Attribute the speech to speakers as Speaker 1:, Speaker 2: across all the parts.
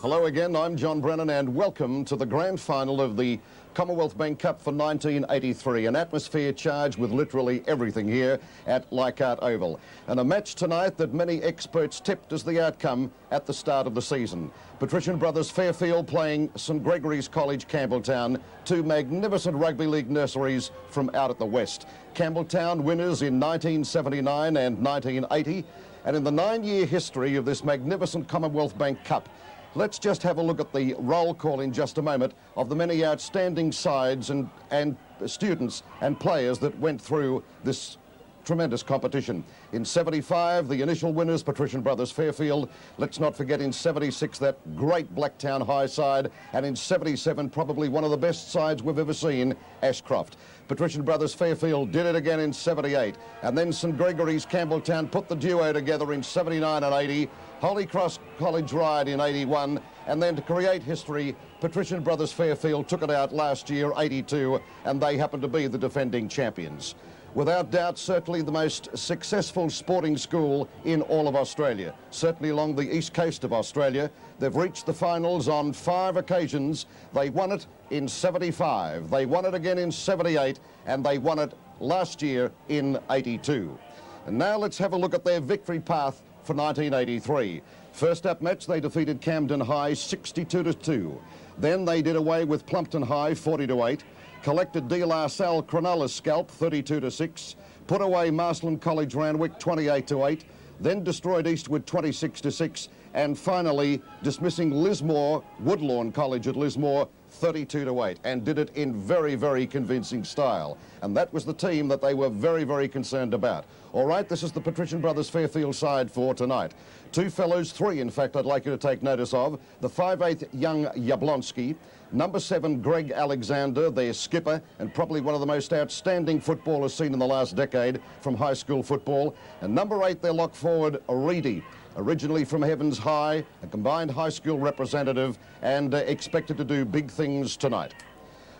Speaker 1: Hello again, I'm John Brennan and welcome to the grand final of the Commonwealth Bank Cup for 1983. An atmosphere charged with literally everything here at Leichhardt Oval. And a match tonight that many experts tipped as the outcome at the start of the season. Patrician brothers Fairfield playing St Gregory's College, Campbelltown, two magnificent rugby league nurseries from out at the west. Campbelltown winners in 1979 and 1980. And in the 9-year history of this magnificent Commonwealth Bank Cup, let's just have a look at the roll call in just a moment of the many outstanding sides and students and players that went through this tremendous competition. In 75, the initial winners, Patrician brothers Fairfield. Let's not forget in 76, that great Blacktown High side. And in 77, probably one of the best sides we've ever seen, Ashcroft. Patrician brothers Fairfield did it again in 78. And then St Gregory's Campbelltown put the duo together in 79 and 80. Holy Cross College Ryde in 81. And then to create history, Patrician brothers Fairfield took it out last year, 82, and they happen to be the defending champions. Without doubt, certainly the most successful sporting school in all of Australia, certainly along the east coast of Australia. They've reached the finals on 5 occasions. They won it in 75, they won it again in 78, and they won it last year in 82. And now let's have a look at their victory path for 1983. First up match, they defeated Camden High 62-2. Then they did away with Plumpton High 40-8. Collected De La Salle Cronulla Scalp 32-6, put away Marsland College Randwick 28-8, then destroyed Eastwood 26-6, and finally dismissing Lismore, Woodlawn College at Lismore 32-8, and did it in very, very convincing style. And that was the team that they were very, very concerned about. All right, this is the Patrician brothers Fairfield side for tonight. 2 fellows, 3 in fact, I'd like you to take notice of. The 5'8" young Jablonski, number 7, Greg Alexander, their skipper, and probably one of the most outstanding footballers seen in the last decade from high school football. And number 8, their lock forward, Reedy, originally from Heavens High, a combined high school representative, and expected to do big things tonight.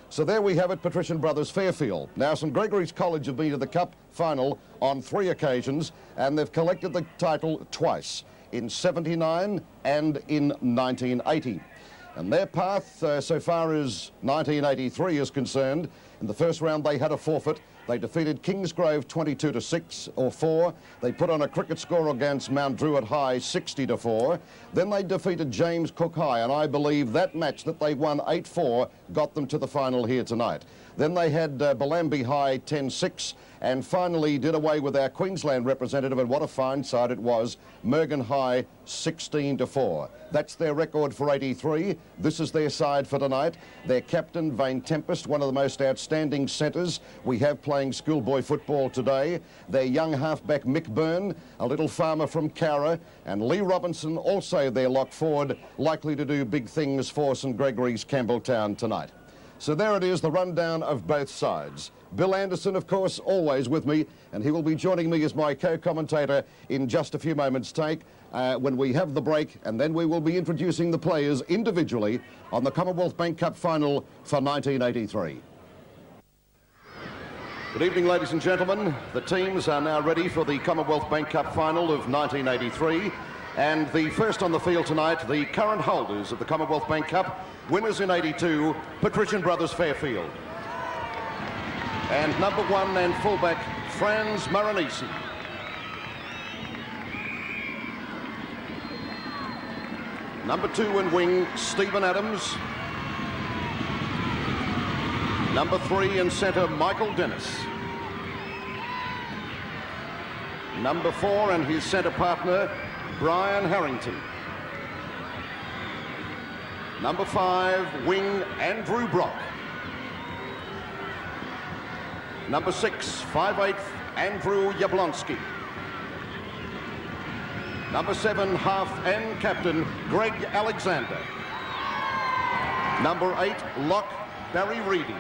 Speaker 1: So there we have it, Patrician brothers Fairfield. Now, St Gregory's College have been to the Cup final on 3 occasions, and they've collected the title twice, in 79 and in 1980. And their path, so far as 1983 is concerned, in the first round they had a forfeit. They defeated Kingsgrove 22-6 or 4. They put on a cricket score against Mount Druitt High 60-4. Then they defeated James Cook High, and I believe that match that they won 8-4 got them to the final here tonight. Then they had Bellambi High 10-6, and finally did away with our Queensland representative, and what a fine side it was, Mergen High 16-4. That's their record for 83. This is their side for tonight. Their captain, Vane Tempest, one of the most outstanding centres we have playing schoolboy football today. Their young halfback, Mick Byrne, a little farmer from Cowra, and Lee Robinson, also their lock forward, likely to do big things for St Gregory's Campbelltown tonight. So there it is, the rundown of both sides. Bill Anderson, of course, always with me, and he will be joining me as my co-commentator in just a few moments' take when we have the break, and then we will be introducing the players individually on the Commonwealth Bank Cup final for 1983. Good evening, ladies and gentlemen. The teams are now ready for the Commonwealth Bank Cup final of 1983. And the first on the field tonight, the current holders of the Commonwealth Bank Cup, winners in 82, Patrician brothers Fairfield. And number 1 and fullback, Franz Maranisi. Number 2 and wing, Stephen Adams. Number 3 in centre, Michael Dennis. Number 4 and his centre partner, Brian Harrington. Number 5, wing, Andrew Brock. Number 6, 5'8", Andrew Jablonski. Number 7, half and captain, Greg Alexander. Number 8, lock, Barry Reedy.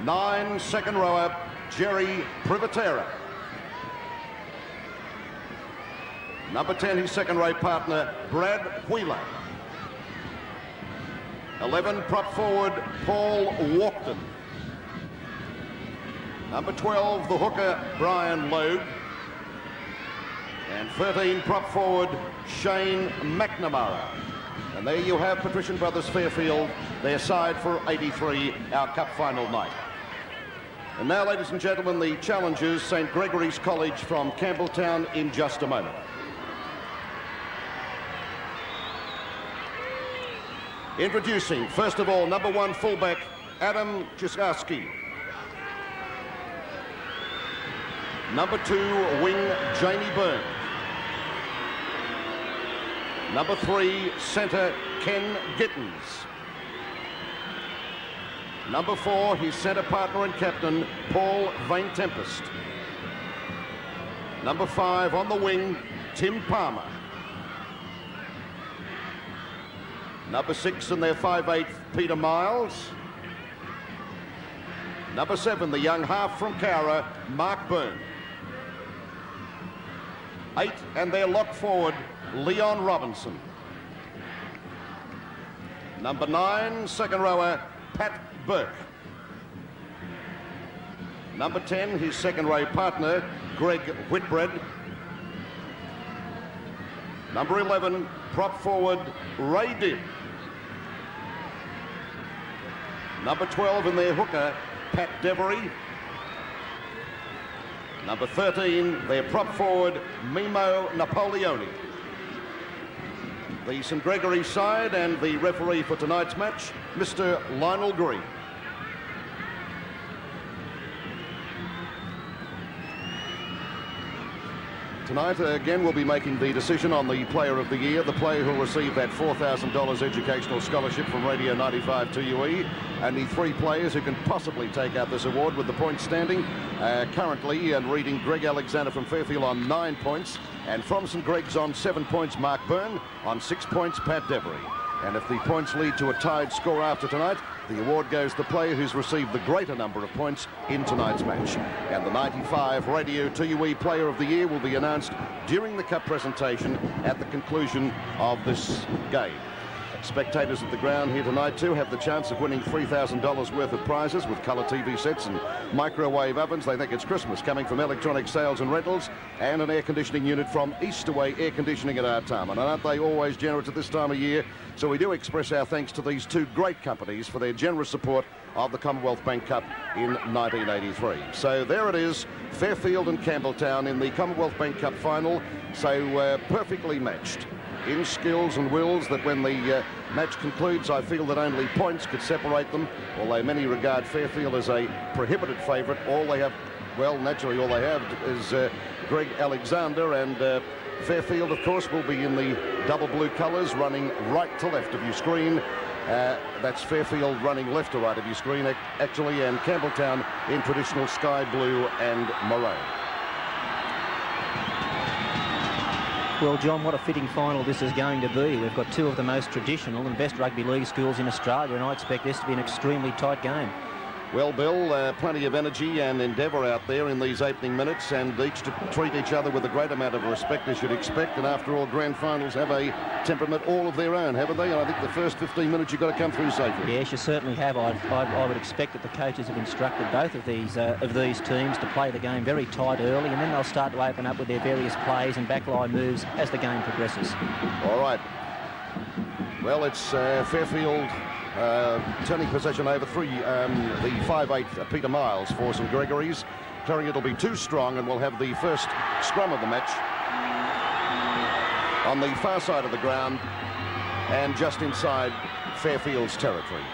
Speaker 1: 9, second rower, Jerry Privatera. Number 10, his second-row partner, Brad Wheeler. 11, prop forward, Paul Walkden. Number 12, the hooker, Brian Logue. And 13, prop forward, Shane McNamara. And there you have Patrician Brothers Fairfield, their side for 83, our cup final night. And now, ladies and gentlemen, the challengers, St. Gregory's College from Campbelltown, in just a moment. Introducing, first of all, number 1 fullback, Adam Chiskowski. Number 2, wing, Jamie Byrne. Number 3, centre, Ken Gittins. Number 4, his centre partner and captain, Paul Vane Tempest. Number 5, on the wing, Tim Palmer. Number 6 in their 5/8, Peter Miles. Number 7, the young half from Cowra, Mark Byrne. 8, and their lock forward, Leon Robinson. Number 9, second rower, Pat Burke. Number 10, his second row partner, Greg Whitbread. Number 11, prop forward, Ray Dibb. Number 12 in their hooker, Pat Devery. Number 13, their prop forward, Mimo Napoleoni. The St. Gregory side and the referee for tonight's match, Mr. Lionel Green. Tonight, again, we'll be making the decision on the Player of the Year, the player who'll receive that $4,000 educational scholarship from Radio 95 2UE, and the 3 players who can possibly take out this award with the points standing. Currently, and reading, Greg Alexander from Fairfield on 9 points, and from St. Greg's on 7 points, Mark Byrne, on 6 points, Pat Devery. And if the points lead to a tied score after tonight, the award goes to the player who's received the greater number of points in tonight's match. And the 95 Radio 2UE Player of the Year will be announced during the cup presentation at the conclusion of this game. Spectators at the ground here tonight too have the chance of winning $3,000 worth of prizes with colour TV sets and microwave ovens. They think it's Christmas, coming from Electronic Sales and Rentals, and an air conditioning unit from Easterway Air Conditioning at Artarmon. And aren't they always generous at this time of year? So we do express our thanks to these 2 great companies for their generous support of the Commonwealth Bank Cup in 1983. So there it is, Fairfield and Campbelltown in the Commonwealth Bank Cup final. So perfectly matched in skills and wills, that when the match concludes, I feel that only points could separate them, although many regard Fairfield as a prohibited favourite. All they have, well, naturally all they have is Greg Alexander, and Fairfield, of course, will be in the double blue colours, running right to left of your screen. That's Fairfield running left to right of your screen, actually, and Campbelltown in traditional sky blue and maroon.
Speaker 2: Well, John, what a fitting final this is going to be. We've got 2 of the most traditional and best rugby league schools in Australia, and I expect this to be an extremely tight game.
Speaker 1: Well, Bill, plenty of energy and endeavour out there in these opening minutes, and each to treat each other with a great amount of respect, as you'd expect. And after all, grand finals have a temperament all of their own, haven't they? And I think the first 15 minutes you've got to come through safely.
Speaker 2: Yes, you certainly have. I would expect that the coaches have instructed both of these teams to play the game very tight early, and then they'll start to open up with their various plays and backline moves as the game progresses. All
Speaker 1: right. Well, it's Fairfield turning possession over the 5/8 Peter Miles for St. Gregory's. Declaring it'll be too strong, and we'll have the first scrum of the match on the far side of the ground and just inside Fairfield's territory.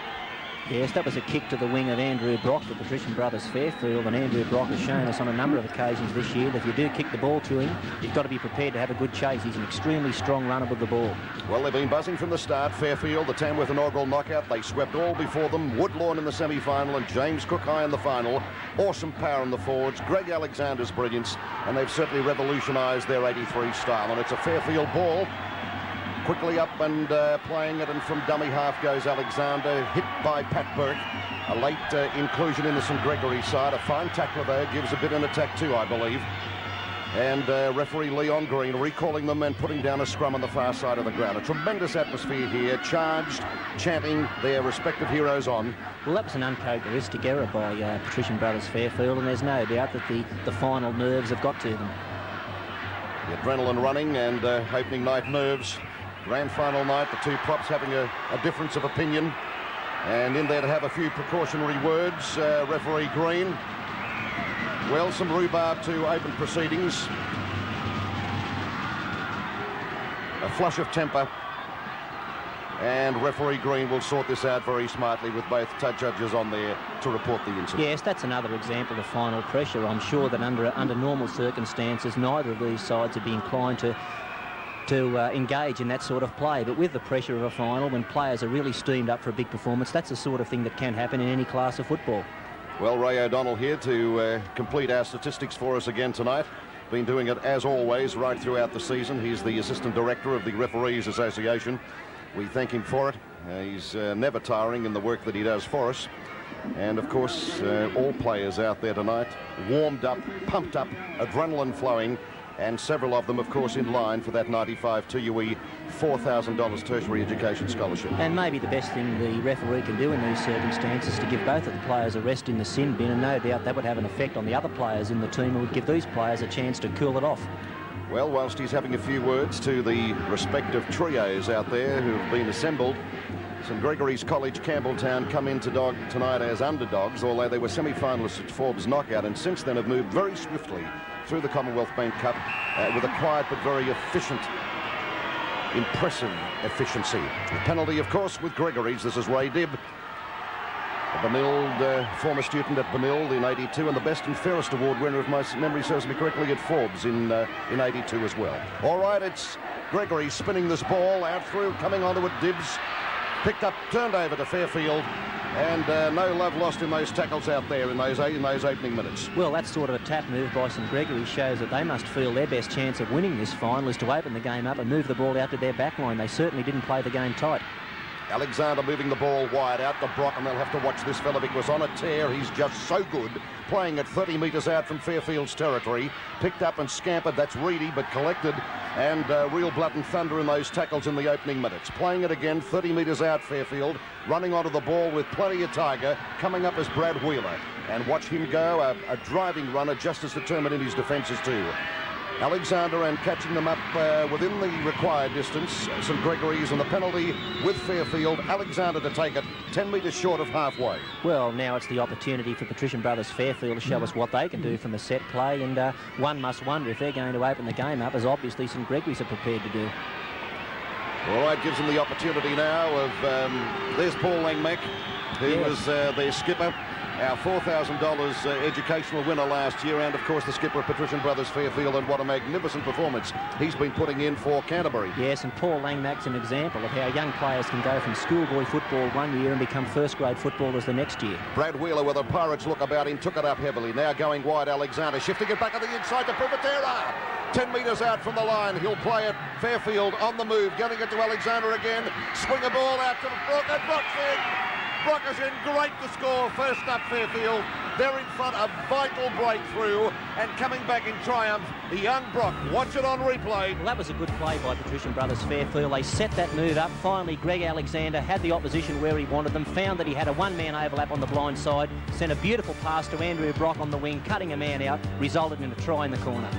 Speaker 2: Yes, that was a kick to the wing of Andrew Brock, the Patrician Brothers Fairfield, and Andrew Brock has shown us on a number of occasions this year that if you do kick the ball to him, you've got to be prepared to have a good chase. He's an extremely strong runner with the ball.
Speaker 1: Well, they've been buzzing from the start. Fairfield, the Tamworth inaugural knockout, they swept all before them. Woodlawn in the semi-final and James Cook High in the final. Awesome power in the forwards, Greg Alexander's brilliance, and they've certainly revolutionised their 83 style. And it's a Fairfield ball. Quickly up and playing it, and from dummy half goes Alexander, hit by Pat Burke. A late inclusion in the St. Gregory side. A fine tackler there, gives a bit in attack too, I believe. And referee Leon Green recalling them and putting down a scrum on the far side of the ground. A tremendous atmosphere here, charged, chanting their respective heroes on.
Speaker 2: Well, that was an uncharacteristic error by Patrician Brothers Fairfield, and there's no doubt that the final nerves have got to them.
Speaker 1: The adrenaline running and opening night nerves. Grand final night, the two props having a difference of opinion. And in there to have a few precautionary words, referee Green. Well, some rhubarb to open proceedings. A flush of temper. And referee Green will sort this out very smartly with both judges on there to report the incident.
Speaker 2: Yes, that's another example of final pressure. I'm sure that under normal circumstances, neither of these sides would be inclined to engage in that sort of play. But with the pressure of a final, when players are really steamed up for a big performance, that's the sort of thing that can happen in any class of football.
Speaker 1: Well, Ray O'Donnell here to complete our statistics for us again tonight. Been doing it, as always, right throughout the season. He's the Assistant Director of the Referees Association. We thank him for it. He's never tiring in the work that he does for us. And, of course, all players out there tonight warmed up, pumped up, adrenaline flowing, and several of them, of course, in line for that 95 TUE $4,000 tertiary education scholarship.
Speaker 2: And maybe the best thing the referee can do in these circumstances is to give both of the players a rest in the sin bin, and no doubt that would have an effect on the other players in the team and would give these players a chance to cool it off.
Speaker 1: Well, whilst he's having a few words to the respective trios out there who have been assembled, St Gregory's College Campbelltown come into tonight as underdogs, although they were semi-finalists at Forbes knockout, and since then have moved very swiftly through the Commonwealth Bank Cup with a quiet but very efficient, impressive efficiency. The penalty, of course, with Gregory's. This is Ray Dibb, a Benilde, former student at Benilde in '82, and the Best and Fairest Award winner, if my memory serves me correctly, at Forbes in '82 as well. All right, it's Gregory spinning this ball out through, coming onto it. Dibbs picked up, turned over to Fairfield, and no love lost in those tackles out there in those opening minutes.
Speaker 2: Well, that sort of a tap move by St Gregory shows that they must feel their best chance of winning this final is to open the game up and move the ball out to their back line. They certainly didn't play the game tight.
Speaker 1: Alexander moving the ball wide out to Brock, and they'll have to watch this fella because on a tear. He's just so good, playing at 30 metres out from Fairfield's territory. Picked up and scampered. That's Reedy, but collected, and real blood and thunder in those tackles in the opening minutes. Playing it again, 30 metres out Fairfield, running onto the ball with plenty of tiger. Coming up as Brad Wheeler, and watch him go, a driving runner just as determined in his defences too. Alexander and catching them up within the required distance. St Gregory's and the penalty with Fairfield. Alexander to take it 10 metres short of halfway.
Speaker 2: Well, now it's the opportunity for Patrician Brothers Fairfield to show us what they can do from a set play, and one must wonder if they're going to open the game up, as obviously St Gregory's are prepared to do.
Speaker 1: All right, gives them the opportunity now of, there's Paul Langmack, who was their skipper. Our $4,000 educational winner last year, and of course the skipper of Patrician Brothers Fairfield, and what a magnificent performance he's been putting in for Canterbury.
Speaker 2: Yes, and Paul Langmack's an example of how young players can go from schoolboy football one year and become first-grade footballers the next year.
Speaker 1: Brad Wheeler with a Pirates look about him, took it up heavily. Now going wide, Alexander shifting it back at the inside to Privatera. 10 metres out from the line, he'll play it. Fairfield on the move, getting it to Alexander again. Swing a ball out to Brock, and Brock's in. Brock is in, great to score. First up Fairfield. They're in front, a vital breakthrough, and coming back in triumph, the young Brock. Watch it on replay.
Speaker 2: Well, that was a good play by Patrician Brothers Fairfield. They set that move up. Finally, Greg Alexander had the opposition where he wanted them, found that he had a one-man overlap on the blind side, sent a beautiful pass to Andrew Brock on the wing, cutting a man out, resulted in a try in the corner.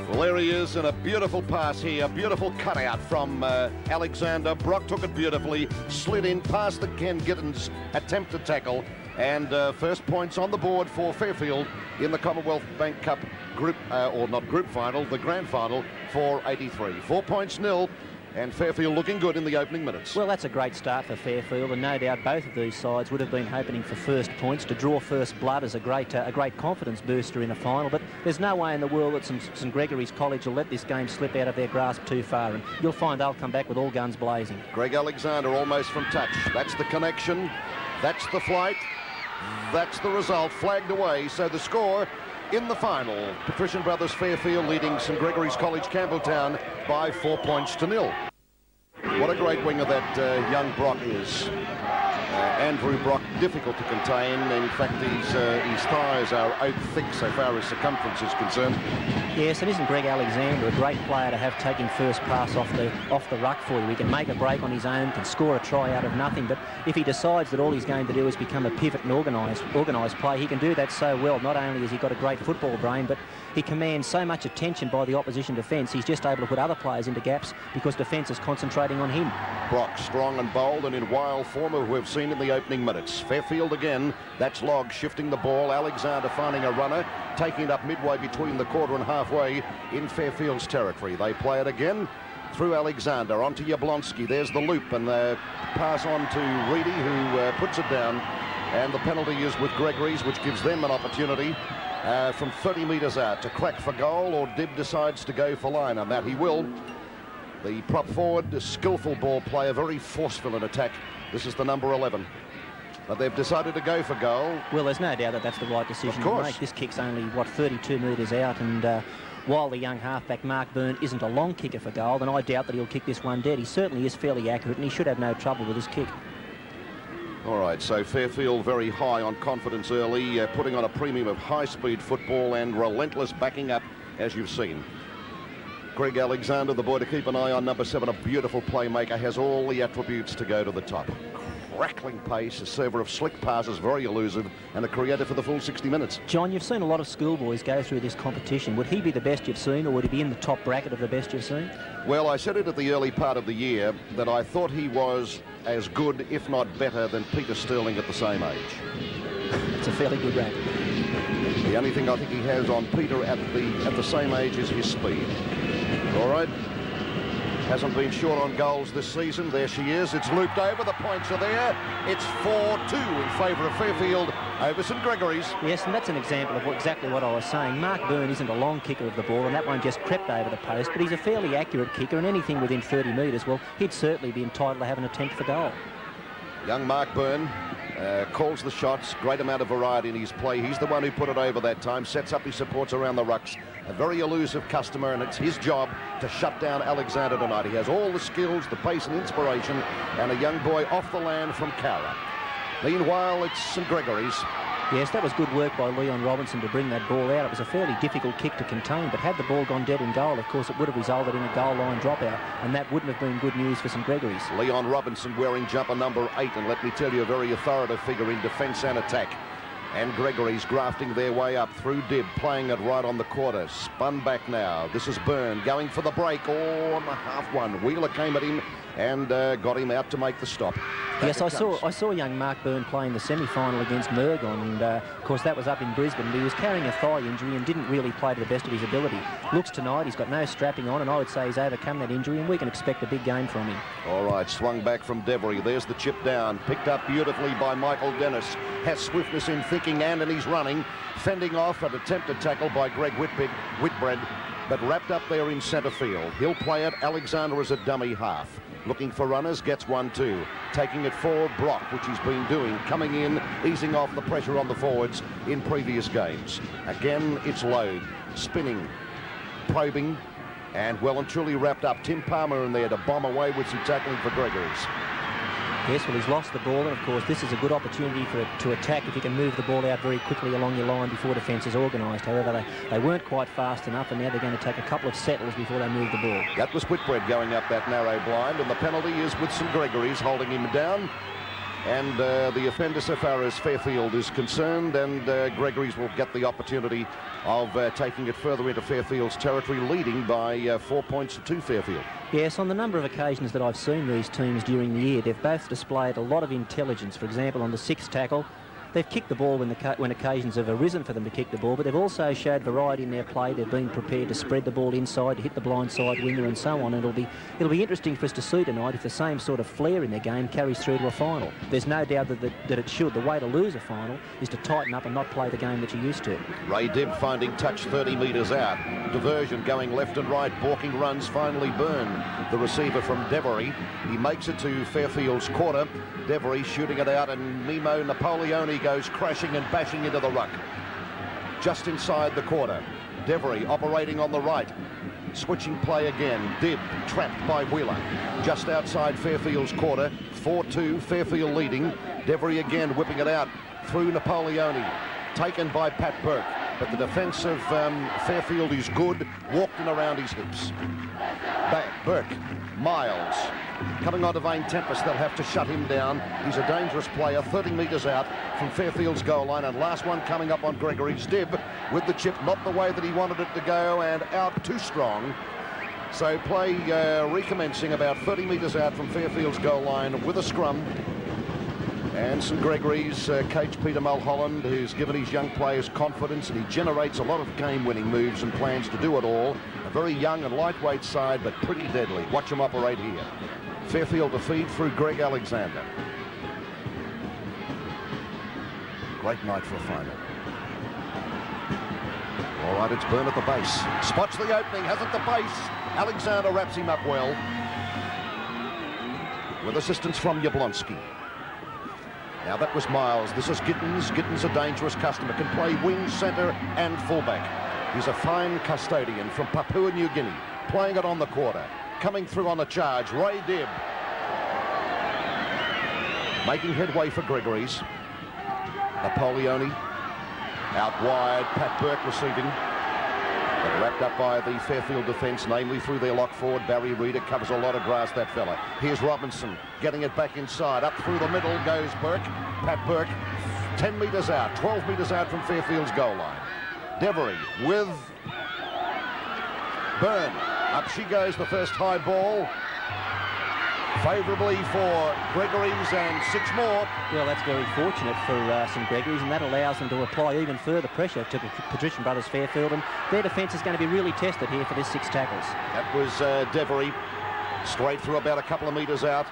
Speaker 1: Well, there he is, and a beautiful pass here, a beautiful cutout from Alexander. Brock took it beautifully, slid in past the Ken Gittins attempted tackle, and first points on the board for Fairfield in the Commonwealth Bank Cup group, or not group final, the grand final for '83. 4 points nil. And Fairfield looking good in the opening minutes.
Speaker 2: Well, that's a great start for Fairfield, and no doubt both of these sides would have been hoping for first points. To draw first blood is a great confidence booster in a final, but there's no way in the world that St Gregory's College will let this game slip out of their grasp too far, and you'll find they'll come back with all guns blazing.
Speaker 1: Greg Alexander almost from touch. That's the connection. That's the flight. That's the result. Flagged away. So the score in the final, Patrician Brothers Fairfield leading St Gregory's College Campbelltown by 4 points to nil. What a great winger that young Brock is. Andrew Brock difficult to contain. In fact, his thighs are oak thick so far as circumference is concerned.
Speaker 2: Yes, and isn't Greg Alexander a great player to have taking first pass off the ruck for you? He can make a break on his own, can score a try out of nothing, but if he decides that all he's going to do is become a pivot and organised play, he can do that so well. Not only has he got a great football brain, but he commands so much attention by the opposition defence, he's just able to put other players into gaps because defence is concentrating on him.
Speaker 1: Brock strong and bold and in wild form, who we've seen in the opening minutes. Fairfield again, that's Logg shifting the ball. Alexander finding a runner, taking it up midway between the quarter and halfway in Fairfield's territory. They play it again through Alexander onto Jablonski. There's the loop and the pass on to Reedy, who puts it down, and the penalty is with Gregory's, which gives them an opportunity from 30 metres out to crack for goal, or Dibb decides to go for line, and that he will. The prop forward, a skillful ball player, very forceful in attack. This is the number 11. But they've decided to go for goal.
Speaker 2: Well, there's no doubt that that's the right decision to make. This kick's only, 32 metres out, and while the young halfback Mark Byrne isn't a long kicker for goal, then I doubt that he'll kick this one dead. He certainly is fairly accurate, and he should have no trouble with his kick.
Speaker 1: All right, so Fairfield very high on confidence early, putting on a premium of high-speed football and relentless backing up, as you've seen. Greg Alexander, the boy to keep an eye on, number 7, a beautiful playmaker, has all the attributes to go to the top. Crackling pace, a server of slick passes, very elusive, and a creator for the full 60 minutes.
Speaker 2: John, you've seen a lot of schoolboys go through this competition. Would he be the best you've seen, or would he be in the top bracket of the best you've seen?
Speaker 1: Well, I said it at the early part of the year that I thought he was as good, if not better, than Peter Sterling at the same age.
Speaker 2: It's a fairly good rank.
Speaker 1: The only thing I think he has on Peter at the same age is his speed. All right. Hasn't been short on goals this season. There she is. It's looped over. The points are there. It's 4-2 in favour of Fairfield over St Gregory's.
Speaker 2: Yes, and that's an example of exactly what I was saying. Mark Byrne isn't a long kicker of the ball, and that one just crept over the post, but he's a fairly accurate kicker, and anything within 30 metres, well, he'd certainly be entitled to have an attempt for goal.
Speaker 1: Young Mark Byrne calls the shots. Great amount of variety in his play. He's the one who put it over that time, sets up his supports around the rucks. A very elusive customer, and it's his job to shut down Alexander tonight. He has all the skills, the pace and inspiration, and a young boy off the land from Cowra. Meanwhile, it's St Gregory's.
Speaker 2: Yes, that was good work by Leon Robinson to bring that ball out. It was a fairly difficult kick to contain, but had the ball gone dead in goal, of course, it would have resulted in a goal line dropout, and that wouldn't have been good news for St Gregory's.
Speaker 1: Leon Robinson wearing jumper number 8, and let me tell you, a very authoritative figure in defence and attack. And Gregory's grafting their way up through Dibb, playing it right on the quarter. Spun back now. This is Byrne going for the break. Oh, on the half one. Wheeler came at him and got him out to make the stop.
Speaker 2: Yes, I saw young Mark Byrne playing the semi-final against Murgon, and of course that was up in Brisbane. He was carrying a thigh injury and didn't really play to the best of his ability. Looks tonight, he's got no strapping on, and I would say he's overcome that injury, and we can expect a big game from him.
Speaker 1: All right, swung back from Devery. There's the chip down, picked up beautifully by Michael Dennis. Has swiftness in thinking and he's running, fending off an attempted tackle by Greg Whitbread, but wrapped up there in centre field. He'll play it. Alexander as a dummy half. Looking for runners, gets 1-2. Taking it forward, Brock, which he's been doing, coming in, easing off the pressure on the forwards in previous games. Again, it's Load, spinning, probing, and well and truly wrapped up. Tim Palmer in there to bomb away with some tackling for Gregory's.
Speaker 2: Yes, well, he's lost the ball, and of course this is a good opportunity to attack if you can move the ball out very quickly along your line before defence is organised. However, they weren't quite fast enough, and now they're going to take a couple of settles before they move the ball. That
Speaker 1: was Whitbread going up that narrow blind, and the penalty is with St Gregory's holding him down. And the offender so far as Fairfield is concerned, and Gregory's will get the opportunity of taking it further into Fairfield's territory, leading by 4 points to Fairfield.
Speaker 2: Yes, on the number of occasions that I've seen these teams during the year, they've both displayed a lot of intelligence. For example, on the 6th tackle, they've kicked the ball when occasions have arisen for them to kick the ball, but they've also showed variety in their play. They've been prepared to spread the ball inside, to hit the blindside winger and so on. And it'll be interesting for us to see tonight if the same sort of flair in their game carries through to a final. There's no doubt that it should. The way to lose a final is to tighten up and not play the game that you're used to.
Speaker 1: Ray Dibb finding touch 30 metres out. Diversion going left and right. Balking runs, finally Byrne, the receiver from Devery. He makes it to Fairfield's quarter. Devery shooting it out, and Mimo Napoleone goes crashing and bashing into the ruck. Just inside the quarter. Devery operating on the right. Switching play again. Dibb trapped by Wheeler. Just outside Fairfield's quarter. 4-2, Fairfield leading. Devery again whipping it out through Napoleone. Taken by Pat Burke. But the defence of Fairfield is good. Walked in around his hips. Back, Burke. Miles. Coming on to Vane Tempest, they'll have to shut him down. He's a dangerous player, 30 metres out from Fairfield's goal line. And last one coming up on Gregory's. Dibb with the chip, not the way that he wanted it to go, and out too strong. So play recommencing about 30 metres out from Fairfield's goal line with a scrum. And St Gregory's coach Peter Mulholland, who's given his young players confidence, and he generates a lot of game-winning moves and plans to do it all. A very young and lightweight side, but pretty deadly. Watch him operate here. Fairfield to feed through Greg Alexander. Great night for a final. All right, it's Byrne at the base. Spots the opening, hasn't the base. Alexander wraps him up well. With assistance from Jablonski. Now that was Miles. This is Gittins. Gittins, a dangerous customer, can play wing, centre and fullback. He's a fine custodian from Papua New Guinea, playing it on the quarter. Coming through on the charge, Ray Dibb. Making headway for Gregory's. Napoleone. Out wide, Pat Burke receiving. But wrapped up by the Fairfield defence, namely through their lock forward. Barry Reader covers a lot of grass, that fella. Here's Robinson getting it back inside. Up through the middle goes Burke. Pat Burke, 10 metres out, 12 metres out from Fairfield's goal line. Devery with Byrne. Up she goes, the first high ball. Favourably for Gregory's and 6 more.
Speaker 2: Well, that's very fortunate for St Gregory's, and that allows them to apply even further pressure to Patrician Brothers Fairfield, and their defence is going to be really tested here for this 6 tackles. That
Speaker 1: was Devery, straight through about a couple of metres out.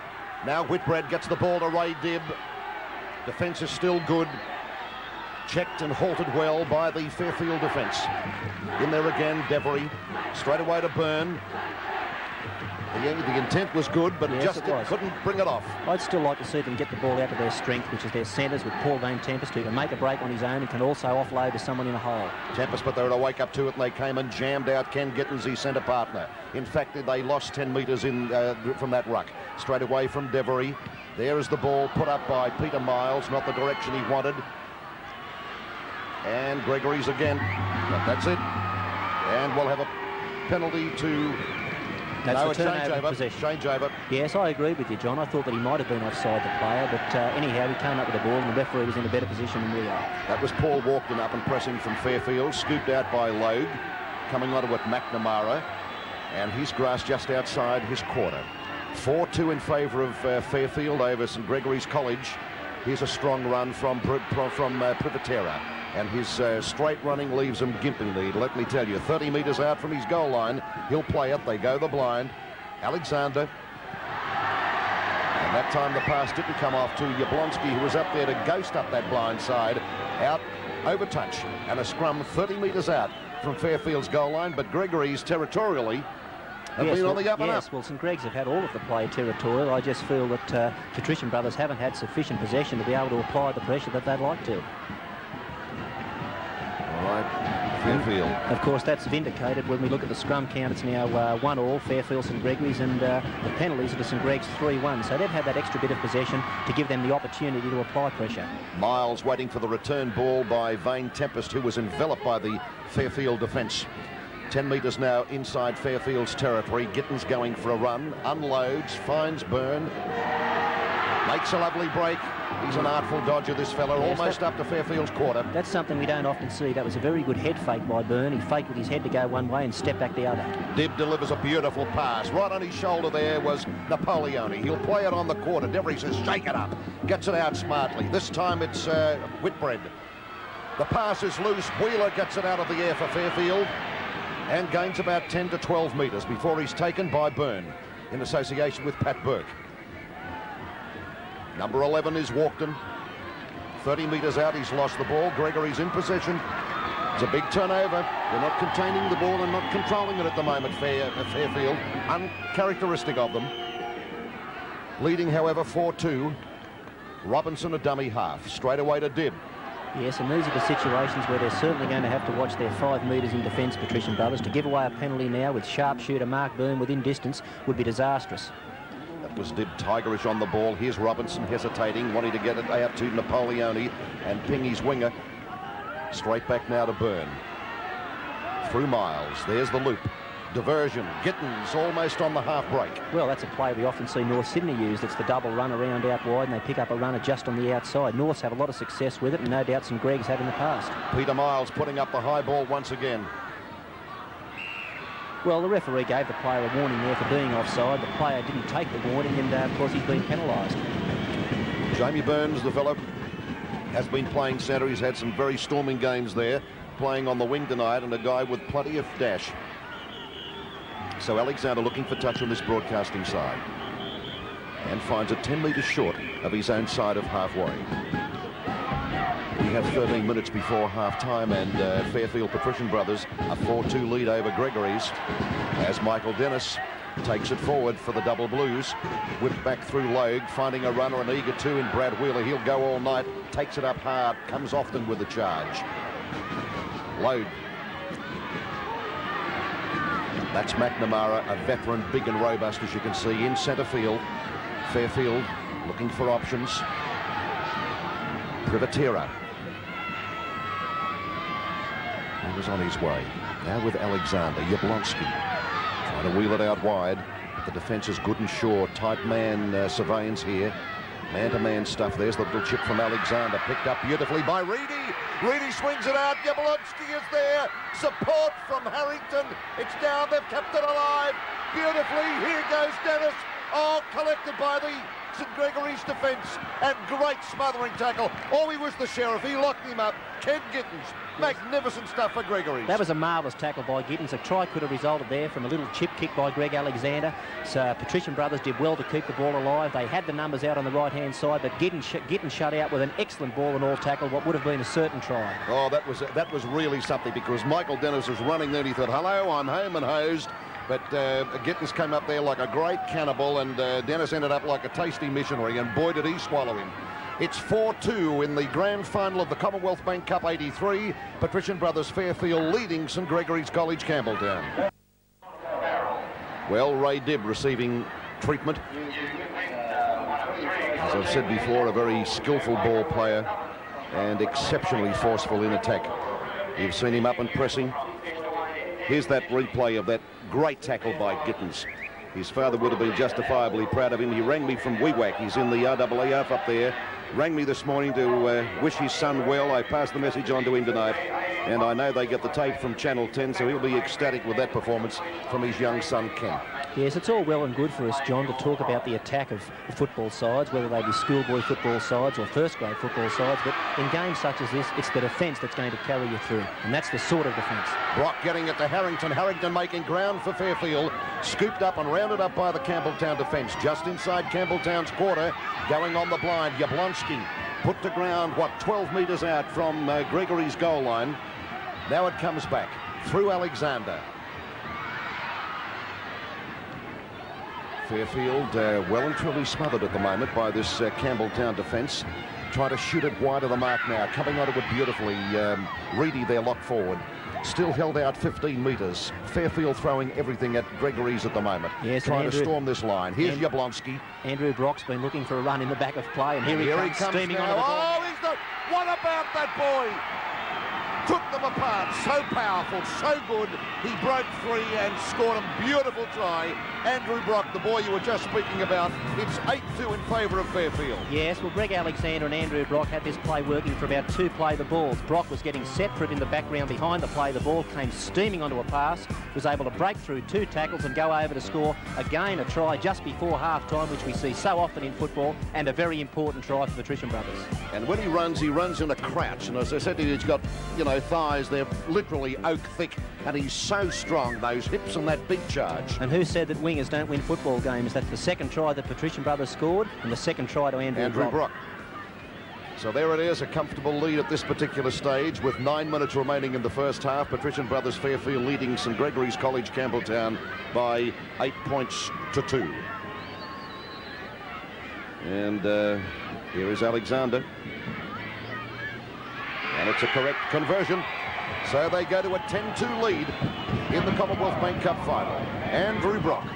Speaker 1: Now Whitbread gets the ball to Ray Dibb. Defence is still good. Checked and halted well by the Fairfield defence. In there again, Devery. Straight away to Byrne. The intent was good, but yes, couldn't bring it off.
Speaker 2: I'd still like to see them get the ball out of their strength, which is their centres, with Paul Vane Tempest, who can make a break on his own and can also offload to someone in a hole.
Speaker 1: Tempest, but they were to wake up to it, and they came and jammed out Ken Gittins, his centre partner. In fact, they lost 10 metres in from that ruck. Straight away from Devery. There is the ball put up by Peter Miles, not the direction he wanted. And Gregory's again. But that's it. And we'll have a penalty to...
Speaker 2: That's the turnover possession.
Speaker 1: Changeover.
Speaker 2: Yes, I agree with you, John. I thought that he might have been offside the player, but anyhow, he came up with the ball and the referee was in a better position than we are.
Speaker 1: That was Paul Walkden up and pressing from Fairfield, scooped out by Logue, coming onto it McNamara, and his grass just outside his quarter. 4-2 in favour of Fairfield over St Gregory's College. Here's a strong run from Privatera. And his straight running leaves him gimping lead. Let me tell you, 30 metres out from his goal line, he'll play it. They go the blind. Alexander. And that time the pass didn't come off to Jablonski, who was up there to ghost up that blind side. Out, over touch, and a scrum 30 metres out from Fairfield's goal line. But Gregory's territorially have been on the up and up.
Speaker 2: Yes, well, St Greg's have had all of the play territorial. I just feel that Patrician Brothers haven't had sufficient possession to be able to apply the pressure that they'd like to.
Speaker 1: Right, Fairfield.
Speaker 2: Of course, that's vindicated when we look at the scrum count. It's now 1-1, Fairfield, St Gregory's, and the penalties are to St Greg's 3-1. So they've had that extra bit of possession to give them the opportunity to apply pressure.
Speaker 1: Miles waiting for the return ball by Vane Tempest, who was enveloped by the Fairfield defence. 10 metres now inside Fairfield's territory. Gittins going for a run, unloads, finds Byrne, makes a lovely break. He's an artful dodger, this fella, yes, almost up to Fairfield's quarter.
Speaker 2: That's something we don't often see. That was a very good head fake by Byrne. He faked with his head to go one way and step back the other.
Speaker 1: Dibb delivers a beautiful pass. Right on his shoulder there was Napoleone. He'll play it on the quarter. Devery says, shake it up. Gets it out smartly. This time it's Whitbread. The pass is loose. Wheeler gets it out of the air for Fairfield and gains about 10 to 12 metres before he's taken by Byrne in association with Pat Burke. Number 11 is Walkden. 30 metres out, he's lost the ball. Gregory's in possession. It's a big turnover. They're not containing the ball and not controlling it at the moment, Fairfield. Uncharacteristic of them. Leading, however, 4-2. Robinson a dummy half. Straight away to Dibb.
Speaker 2: Yes, and these are the situations where they're certainly going to have to watch their 5 metres in defence, Patrician Brothers. To give away a penalty now with sharpshooter Mark Byrne within distance would be disastrous.
Speaker 1: That was Dib Tigerish on the ball. Here's Robinson hesitating, wanting to get it out to Napoleone and ping his winger. Straight back now to Byrne. Through Miles. There's the loop. Diversion. Gittins almost on the half break.
Speaker 2: Well, that's a play we often see North Sydney use. It's the double run around out wide, and they pick up a runner just on the outside. Norths have a lot of success with it, and no doubt some Gregs have in the past.
Speaker 1: Peter Miles putting up the high ball once again.
Speaker 2: Well, the referee gave the player a warning there for being offside. The player didn't take the warning, and of course he's been penalised.
Speaker 1: Jamie Burns, the fellow, has been playing centre. He's had some very storming games there, playing on the wing tonight, and a guy with plenty of dash. So Alexander looking for touch on this broadcasting side, and finds it 10 metres short of his own side of halfway. We have 13 minutes before half-time, and Fairfield Patrician Brothers a 4-2 lead over Gregory's, as Michael Dennis takes it forward for the double blues. Whipped back through Logue, finding a runner, and eager to in Brad Wheeler. He'll go all night, takes it up hard, comes often with the charge. Logue. That's McNamara, a veteran, big and robust, as you can see, in centre field. Fairfield looking for options. Privatera. He was on his way. Now with Alexander. Jablonski trying to wheel it out wide. The defence is good and sure. Tight man surveillance here. Man-to-man stuff. There's the little chip from Alexander. Picked up beautifully by Reedy. Reedy swings it out. Jablonski is there. Support from Harrington. It's down. They've kept it alive. Beautifully. Here goes Dennis. Oh, collected by the St Gregory's defence, and great smothering tackle. Oh, he was the sheriff. He locked him up. Ken Gittins. Magnificent stuff for Gregory.
Speaker 2: That was a marvellous tackle by Gittins. A try could have resulted there from a little chip kick by Greg Alexander. So Patrician Brothers did well to keep the ball alive. They had the numbers out on the right-hand side, but Gittins shut out with an excellent ball and all tackle, what would have been a certain try.
Speaker 1: Oh, that was really something, because Michael Dennis was running there and he thought, hello, I'm home and hosed. But Gittins came up there like a great cannibal, and Dennis ended up like a tasty missionary, and boy did he swallow him. It's 4-2 in the grand final of the Commonwealth Bank Cup 83. Patrician Brothers Fairfield leading St Gregory's College Campbelltown. Well, Ray Dibb receiving treatment. As I've said before, a very skillful ball player and exceptionally forceful in attack. You've seen him up and pressing. Here's that replay of that great tackle by Gittins. His father would have been justifiably proud of him. He rang me from Weewak. He's in the RAAF up there. Rang me this morning to wish his son well. I passed the message on to him tonight, and I know they get the tape from Channel 10, so he'll be ecstatic with that performance from his young son, Ken.
Speaker 2: Yes, it's all well and good for us, John, to talk about the attack of football sides, whether they be schoolboy football sides or first-grade football sides, but in games such as this, it's the defence that's going to carry you through, and that's the sort of defence.
Speaker 1: Brock getting it to Harrington. Harrington making ground for Fairfield. Scooped up and rounded up by the Campbelltown defence. Just inside Campbelltown's quarter, going on the blind. Jablonski put to ground, 12 metres out from Gregory's goal line. Now it comes back through Alexander. Fairfield well and truly smothered at the moment by this Campbelltown defence. Trying to shoot it wide of the mark now. Coming onto it beautifully. Reedy there locked forward. Still held out 15 metres. Fairfield throwing everything at Gregory's at the moment. Yes, trying to storm this line. Here's Jablonski.
Speaker 2: Andrew Brock's been looking for a run in the back of play, and here he comes steaming onto the ball.
Speaker 1: Oh, he's not. What about that boy? Took them apart. So powerful, so good. He broke free and scored a beautiful try. Andrew Brock, the boy you were just speaking about. It's 8-2 in favour of Fairfield.
Speaker 2: Yes, well, Greg Alexander and Andrew Brock had this play working for about 2 play the balls. Brock was getting set for it in the background behind the play the ball, came steaming onto a pass, was able to break through 2 tackles and go over to score again a try just before half-time, which we see so often in football, and a very important try for the Patrician Brothers.
Speaker 1: And when he runs in a crouch, and as I said to you, he's got, thighs, they're literally oak thick, and he's so strong, those hips and that big charge.
Speaker 2: And who said that wingers don't win football games? That's the second try that Patrician Brothers scored, and the second try to Andrew Brock.
Speaker 1: So there it is, a comfortable lead at this particular stage with 9 minutes remaining in the first half. Patrician Brothers Fairfield leading St Gregory's College Campbelltown by 8 points to 2. And here is Alexander. And it's a correct conversion. So they go to a 10-2 lead in the Commonwealth Bank Cup final. Andrew Brock,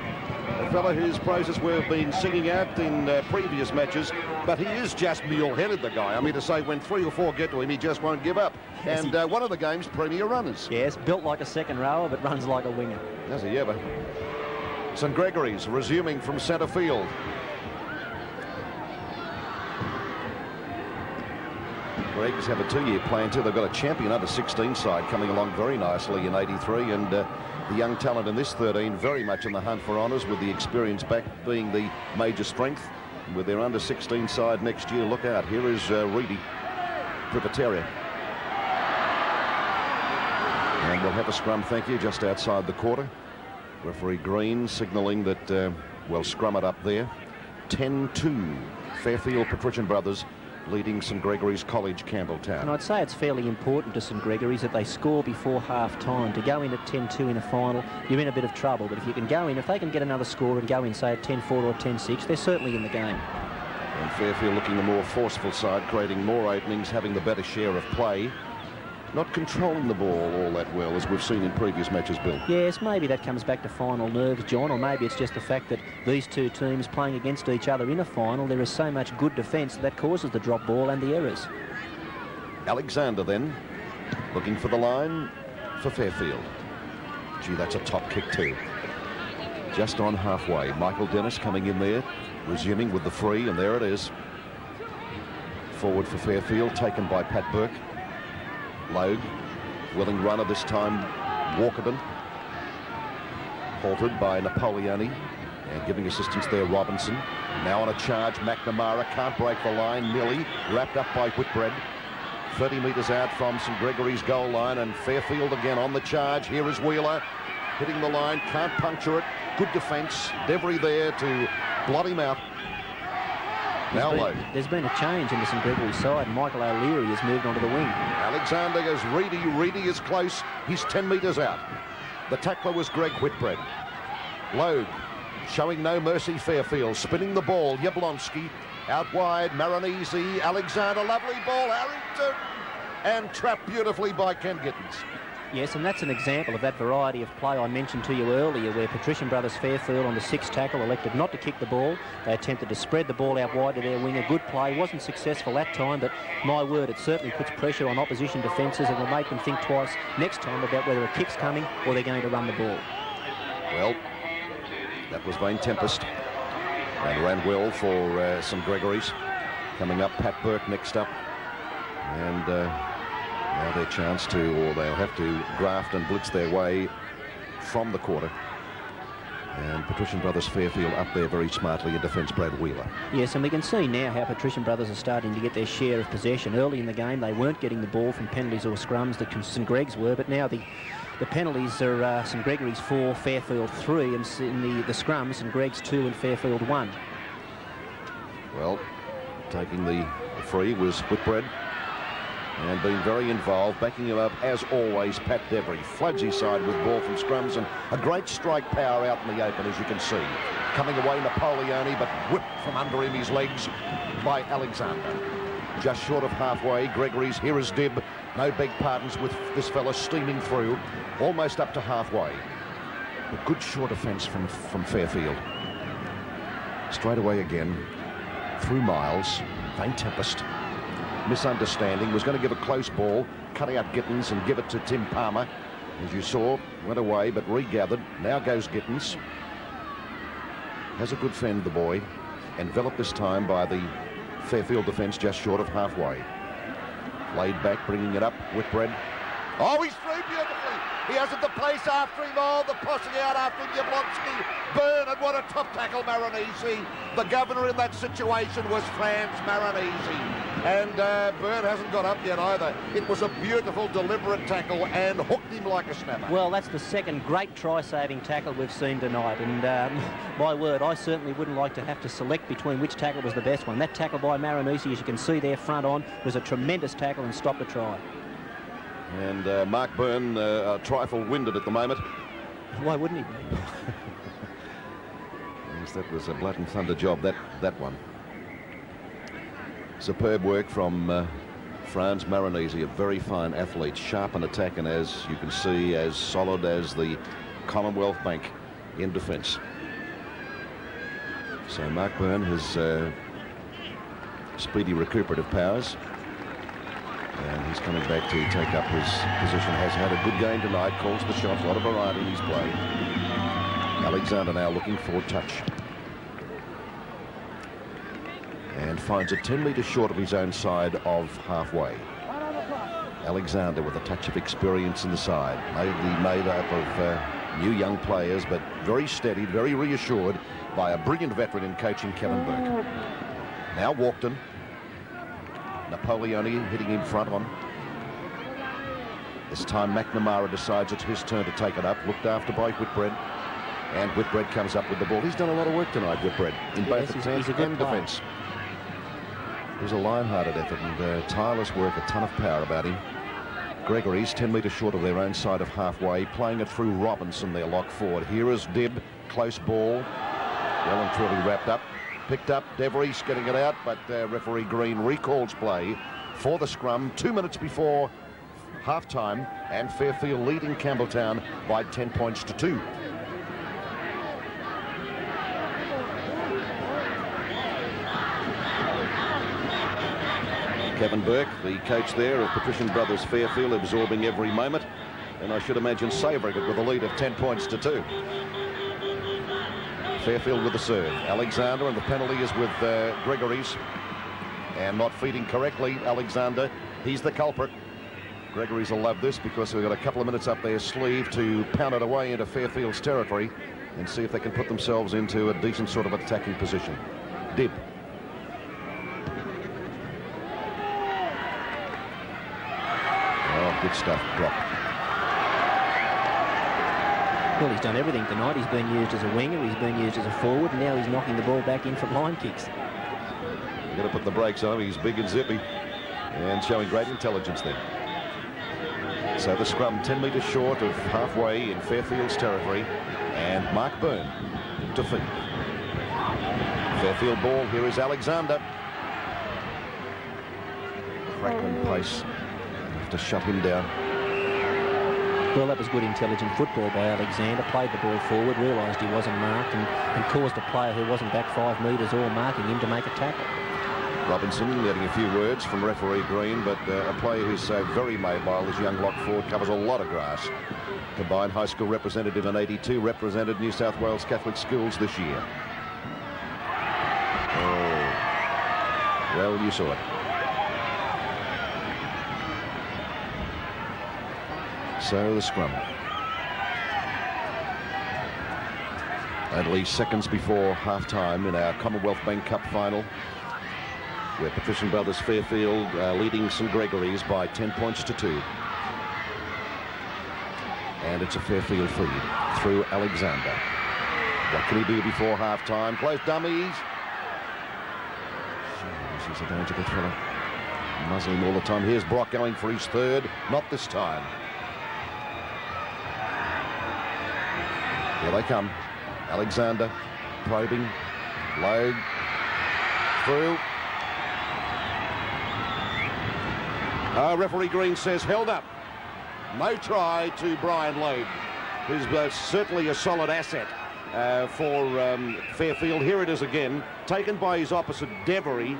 Speaker 1: a fellow whose praises we've been singing out in previous matches, but he is just mule-headed, the guy. I mean to say, when 3 or 4 get to him, he just won't give up. And one of the game's premier runners.
Speaker 2: Yes, built like a second rower, but runs like a winger.
Speaker 1: Does he ever? St Gregory's resuming from centre field. Gregs have a 2-year plan too. They've got a champion under-16 side coming along very nicely in 83, and the young talent in this 13 very much in the hunt for honours, with the experience back being the major strength. With their under-16 side next year, look out. Here is Reedy Privateria. And we'll have a scrum, thank you, just outside the quarter. Referee Green signalling that, well, scrum it up there. 10-2, Fairfield Patrician brothers leading St Gregory's College, Campbelltown.
Speaker 2: And I'd say it's fairly important to St Gregory's that they score before half-time. To go in at 10-2 in a final, you're in a bit of trouble. But if you can go in, if they can get another score and go in, say, at 10-4 or 10-6, they're certainly in the game.
Speaker 1: And Fairfield looking the more forceful side, creating more openings, having the better share of play. Not controlling the ball all that well, as we've seen in previous matches, Bill.
Speaker 2: Yes, maybe that comes back to final nerves, John, or maybe it's just the fact that these two teams playing against each other in a final, there is so much good defence that causes the drop ball and the errors.
Speaker 1: Alexander then, looking for the line for Fairfield. Gee, that's a top kick too. Just on halfway. Michael Dennis coming in there, resuming with the free, and there it is. Forward for Fairfield, taken by Pat Burke. Logue, willing runner this time, Walkerton. Halted by Napoleoni, and giving assistance there, Robinson. Now on a charge, McNamara can't break the line. Millie, wrapped up by Whitbread. 30 metres out from St Gregory's goal line, and Fairfield again on the charge. Here is Wheeler, hitting the line, can't puncture it. Good defence, Devery there to blot him out.
Speaker 2: There's been a change in the St Gregory side. Michael O'Leary has moved onto the wing.
Speaker 1: Alexander goes Reedy. Reedy is close. He's 10 metres out. The tackler was Greg Whitbread. Logue showing no mercy. Fairfield spinning the ball. Yablonski out wide. Maronese. Alexander, lovely ball. Harrington, and trapped beautifully by Ken Gittins.
Speaker 2: Yes, and that's an example of that variety of play I mentioned to you earlier, where Patrician brothers Fairfield on the 6th tackle elected not to kick the ball. They attempted to spread the ball out wide to their winger. Good play, wasn't successful that time, but my word, it certainly puts pressure on opposition defences and will make them think twice next time about whether a kick's coming or they're going to run the ball.
Speaker 1: Well, that was Vane Tempest, and ran well for St Gregory's. Coming up, Pat Burke next up, and now their chance to, or they'll have to graft and blitz their way from the quarter. And Patrician brothers Fairfield up there very smartly in defence, Brad Wheeler.
Speaker 2: Yes, and we can see now how Patrician brothers are starting to get their share of possession. Early in the game, they weren't getting the ball from penalties or scrums that St Greg's were, but now the penalties are St Gregory's 4, Fairfield 3, and in the scrums, St Greg's 2 and Fairfield 1.
Speaker 1: Well, taking the free was Whitbread, and being very involved, backing him up as always, Pat Devery. Floods his side with ball from scrums, and a great strike power out in the open, as you can see. Coming away, Napoleoni, but whipped from under him his legs by Alexander. Just short of halfway, Gregory's, here is Dibb. No big pardons with this fella steaming through, almost up to halfway. A good short offence from Fairfield. Straight away again, through Miles, Vane Tempest. Misunderstanding, was going to give a close ball, cut out Gittins and give it to Tim Palmer. As you saw, went away but regathered. Now goes Gittins. Has a good fend, the boy. Enveloped this time by the Fairfield defence just short of halfway. Laid back, bringing it up, Whitbread. Oh, he's through beautifully. He hasn't the pace after him. Oh, the tossing out after him, Yablonski. Byrne, and what a top tackle, Maronese. The governor in that situation was Franz Maronese. And Byrne hasn't got up yet either. It was a beautiful, deliberate tackle and hooked him like a snapper.
Speaker 2: Well, that's the second great try-saving tackle we've seen tonight. And my word, I certainly wouldn't like to have to select between which tackle was the best one. That tackle by Maronese, as you can see there front on, was a tremendous tackle and stopped the try.
Speaker 1: And Mark Byrne, a trifle winded at the moment.
Speaker 2: Why wouldn't he be?
Speaker 1: Yes, that was a blood and thunder job, that one. Superb work from Franz Marinese, a very fine athlete, sharp in attack, and as you can see, as solid as the Commonwealth Bank in defence. So Mark Byrne has speedy recuperative powers, and he's coming back to take up his position. Has had a good game tonight, calls the shots, a lot of variety in his play. Alexander now looking for touch, and finds it 10 metres short of his own side of halfway. Alexander with a touch of experience in the side, made up of new young players, but very steadied, very reassured by a brilliant veteran in coaching, Kevin Burke. Now Walkden, Napoleone hitting in front on. This time McNamara decides it's his turn to take it up, looked after by Whitbread, and Whitbread comes up with the ball. He's done a lot of work tonight, Whitbread, in both attack and defence. He's a lion-hearted effort and tireless work, a ton of power about him. Gregory's 10 metres short of their own side of halfway, playing it through Robinson, their lock forward. Here is Dibb, close ball, well and truly wrapped up. Picked up, DeVries getting it out, but referee Green recalls play for the scrum 2 minutes before half-time, and Fairfield leading Campbelltown by 10 points to 2. Kevin Burke, the coach there of Patrician Brothers Fairfield, absorbing every moment, and I should imagine savouring it with a lead of 10 points to 2. Fairfield with the serve. Alexander, and the penalty is with Gregory's, and not feeding correctly. Alexander, he's the culprit. Gregory's will love this because we've got a couple of minutes up their sleeve to pound it away into Fairfield's territory and see if they can put themselves into a decent sort of attacking position. Dibb. Oh, good stuff. Drop.
Speaker 2: Well, he's done everything tonight. He's been used as a winger, he's been used as a forward, and now he's knocking the ball back in for line kicks.
Speaker 1: You've got to put the brakes on him. He's big and zippy and showing great intelligence there. So the scrum 10 metres short of halfway in Fairfield's territory, and Mark Byrne to feed. Fairfield ball, here is Alexander. Crackling pace, have to shut him down.
Speaker 2: Well, that was good intelligent football by Alexander. Played the ball forward, realised he wasn't marked, and caused a player who wasn't back 5 metres or marking him to make a tackle.
Speaker 1: Robinson getting a few words from referee Green, but a player who's so very mobile, this young lock forward, covers a lot of grass. Combined high school representative in '82, represented New South Wales Catholic schools this year. Oh, well, you saw it. So the scrum. Only seconds before half-time in our Commonwealth Bank Cup final, where Patrician Brothers Fairfield leading St Gregory's by 10 points to 2. And it's a Fairfield feed through Alexander. What can he do before half-time? Close dummies. He's a danger, that fella. Muzzling all the time. Here's Brock going for his third. Not this time. Here they come. Alexander probing. Load. Through. Referee Green says held up. No try to Brian Load, who's certainly a solid asset for Fairfield. Here it is again, taken by his opposite, Devery.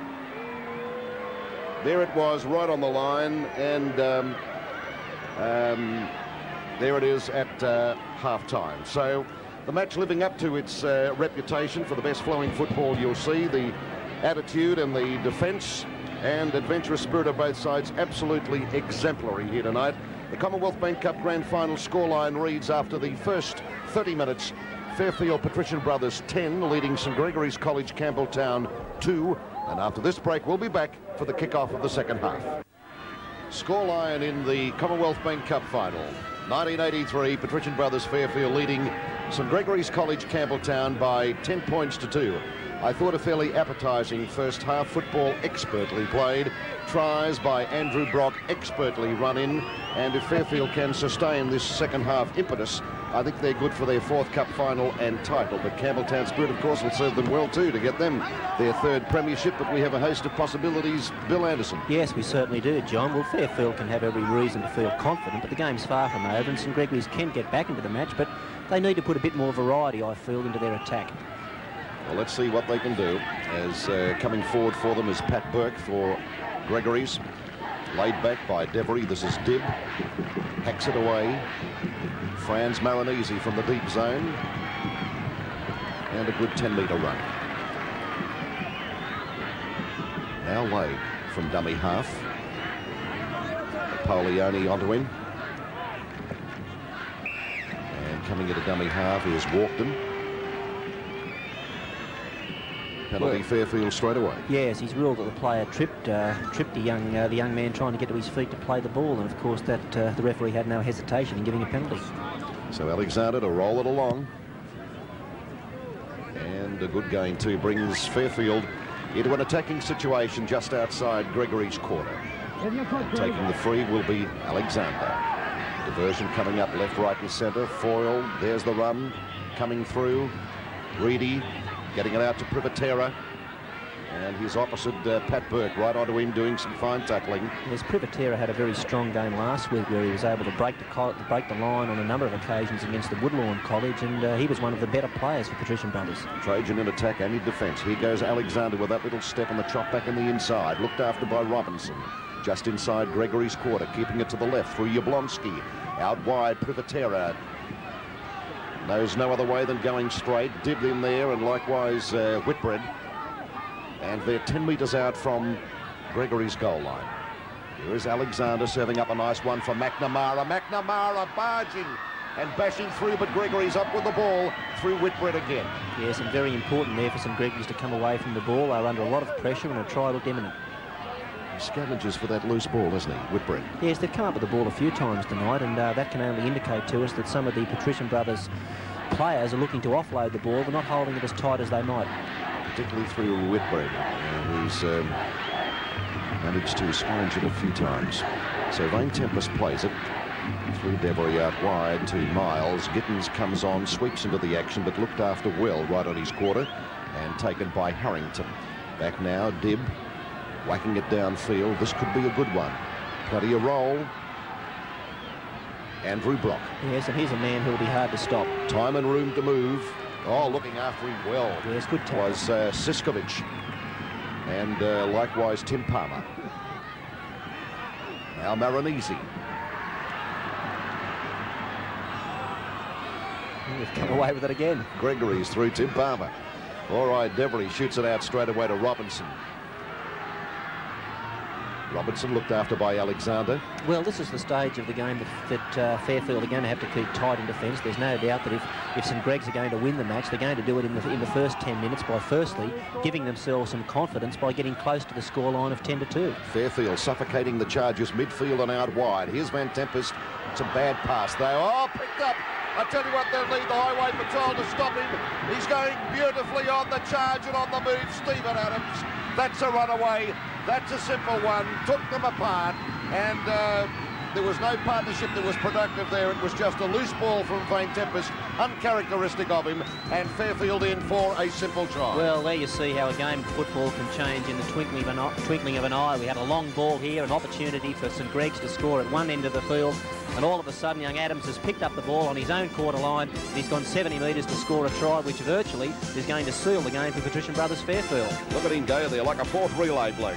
Speaker 1: There it was, right on the line, and there it is at half-time. So the match living up to its reputation for the best flowing football you'll see. The attitude and the defence and adventurous spirit of both sides absolutely exemplary here tonight. The Commonwealth Bank Cup Grand Final scoreline reads after the first 30 minutes, Fairfield Patrician Brothers 10, leading St Gregory's College Campbelltown 2. And after this break, we'll be back for the kickoff of the second half. Scoreline in the Commonwealth Bank Cup Final. 1983, Patrician Brothers Fairfield leading St Gregory's College Campbelltown by 10 points to 2. I thought a fairly appetising first half, football expertly played, tries by Andrew Brock expertly run in, and if Fairfield can sustain this second half impetus I think they're good for their 4th cup final and title, but Campbelltown Spirit, of course, will serve them well too to get them their 3rd premiership. But we have a host of possibilities. Bill Anderson.
Speaker 2: Yes, we certainly do, John. Well, Fairfield can have every reason to feel confident, but the game's far from over, and St Gregory's can get back into the match, but they need to put a bit more variety, I feel, into their attack.
Speaker 1: Well, let's see what they can do. As coming forward for them is Pat Burke for Gregory's. Laid back by Devery. This is Dibb. Hacks it away. Franz Maranese from the deep zone. And a good 10-metre run. Now Laid from dummy half. Napoleone onto him. And coming at a dummy half is Walkden. Penalty Fairfield straight away. Yes,
Speaker 2: he's ruled that the player tripped the young man trying to get to his feet to play the ball, and of course that the referee had no hesitation in giving a penalty.
Speaker 1: So Alexander to roll it along, and a good gain too brings Fairfield into an attacking situation just outside Gregory's quarter. Taking the free will be Alexander. Diversion coming up left, right and centre. Foyle, there's the run coming through. Reedy getting it out to Privatera, and he's opposite Pat Burke, right onto him, doing some fine tackling.
Speaker 2: Yes, Privatera had a very strong game last week where he was able to break the line on a number of occasions against the Woodlawn College, and he was one of the better players for Patrician Brothers.
Speaker 1: Trajan in attack and in defence. Here goes Alexander with that little step on the chop back in the inside, looked after by Robinson. Just inside Gregory's quarter, keeping it to the left through Jablonski. Out wide, Privatera. Knows no other way than going straight. Dibb in there, and likewise Whitbread. And they're 10 metres out from Gregory's goal line. Here is Alexander serving up a nice one for McNamara. McNamara barging and bashing through, but Gregory's up with the ball through Whitbread again.
Speaker 2: Yes, and very important there for some Gregory's to come away from the ball. They're under a lot of pressure, and a try looked imminent.
Speaker 1: He scavenges for that loose ball, doesn't he, Whitbread?
Speaker 2: Yes, they've come up with the ball a few times tonight, and that can only indicate to us that some of the Patrician Brothers players are looking to offload the ball, but not holding it as tight as they might.
Speaker 1: Particularly through Whitbread, who's managed to scrounge it a few times. So Vane Tempest plays it through Devery out wide to Miles. Gittins comes on, sweeps into the action, but looked after well right on his quarter, and taken by Harrington. Back now, Dibb whacking it downfield. This could be a good one. Plenty of roll. Andrew Brock.
Speaker 2: Yes, and he's a man who'll be hard to stop.
Speaker 1: Time and room to move. Oh, looking after him well.
Speaker 2: Yes, good tackle.
Speaker 1: Was Siskovic. And likewise Tim Palmer. Now Maranese.
Speaker 2: They've come away with it again.
Speaker 1: Gregory's through Tim Palmer. All right, Devery shoots it out straight away to Robinson. Robinson looked after by Alexander.
Speaker 2: Well, this is the stage of the game that Fairfield are going to have to keep tight in defence. There's no doubt that if St Gregs are going to win the match, they're going to do it in the first 10 minutes by firstly giving themselves some confidence by getting close to the scoreline of 10-2.
Speaker 1: Fairfield suffocating the Chargers midfield and out wide. Here's Van Tempest. It's a bad pass though. Oh, picked up. I tell you what, they'll need the highway patrol to stop him. He's going beautifully on the charge and on the move. Stephen Adams. That's a runaway. That's a simple one. Took them apart, and there was no partnership that was productive there. It was just a loose ball from Vane Tempest, uncharacteristic of him, and Fairfield in for a simple try.
Speaker 2: Well, there you see how a game of football can change in the twinkling of an eye. We had a long ball here, an opportunity for St Gregs to score at one end of the field, and all of a sudden young Adams has picked up the ball on his own quarter line, and he's gone 70 metres to score a try, which virtually is going to seal the game for Patrician Brothers Fairfield.
Speaker 1: Look at him go there like a fourth relay bloke.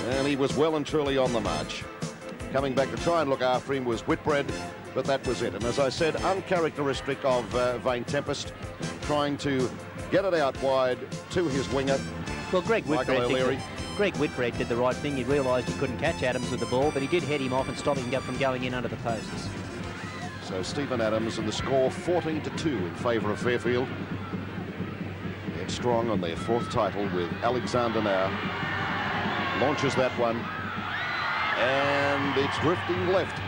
Speaker 1: And he was well and truly on the march. Coming back to try and look after him was Whitbread, but that was it. And as I said, uncharacteristic of Vane Tempest, trying to get it out wide to his winger.
Speaker 2: Well, Greg Whitbread did the right thing. He realised he couldn't catch Adams with the ball, but he did head him off and stop him from going in under the posts.
Speaker 1: So Stephen Adams, and the score 14-2 in favour of Fairfield. They're strong on their fourth title with Alexander now. Launches that one, and it's drifting left.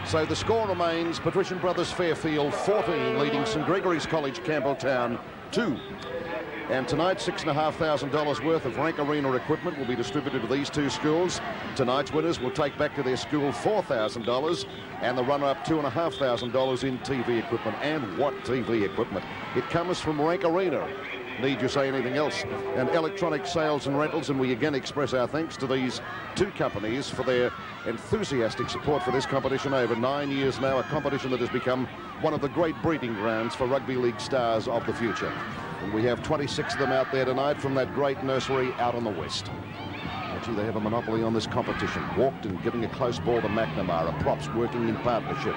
Speaker 1: So the score remains Patrician Brothers Fairfield 14, leading St Gregory's College Campbelltown 2. And tonight, $6,500 worth of Rank Arena equipment will be distributed to these two schools. Tonight's winners will take back to their school $4,000 and the runner-up $2,500 in TV equipment. And what TV equipment? It comes from Rank Arena. Need you say anything else? And Electronic Sales and Rentals, and we again express our thanks to these two companies for their enthusiastic support for this competition over 9 years now, a competition that has become one of the great breeding grounds for rugby league stars of the future. And we have 26 of them out there tonight from that great nursery out on the west. Actually, they have a monopoly on this competition. Walked and giving a close ball to McNamara. Props working in partnership.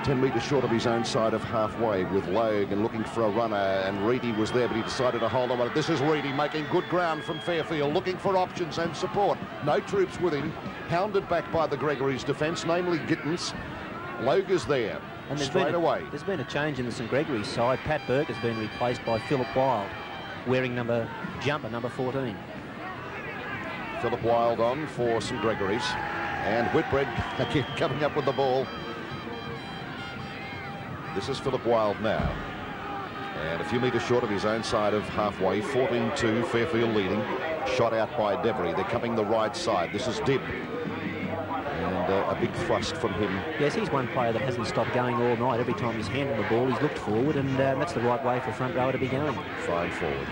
Speaker 1: 10 metres short of his own side of halfway with Logan looking for a runner, and Reedy was there, but he decided to hold on. This is Reedy making good ground from Fairfield, looking for options and support. No troops with him, hounded back by the Gregory's defence, namely Gittins. Logan's there, and straight away.
Speaker 2: There's been a change in the St Gregory's side. Pat Burke has been replaced by Philip Wilde, wearing jumper number 14.
Speaker 1: Philip Wilde on for St Gregory's, and Whitbread again coming up with the ball. This is Philip Wilde now, and a few metres short of his own side of halfway. 14-2, Fairfield leading. Shot out by Devery. They're coming the right side. This is Dibb, and a big thrust from him.
Speaker 2: Yes, he's one player that hasn't stopped going all night. Every time he's handled the ball, he's looked forward, and that's the right way for a front rower to be going.
Speaker 1: Fine forward.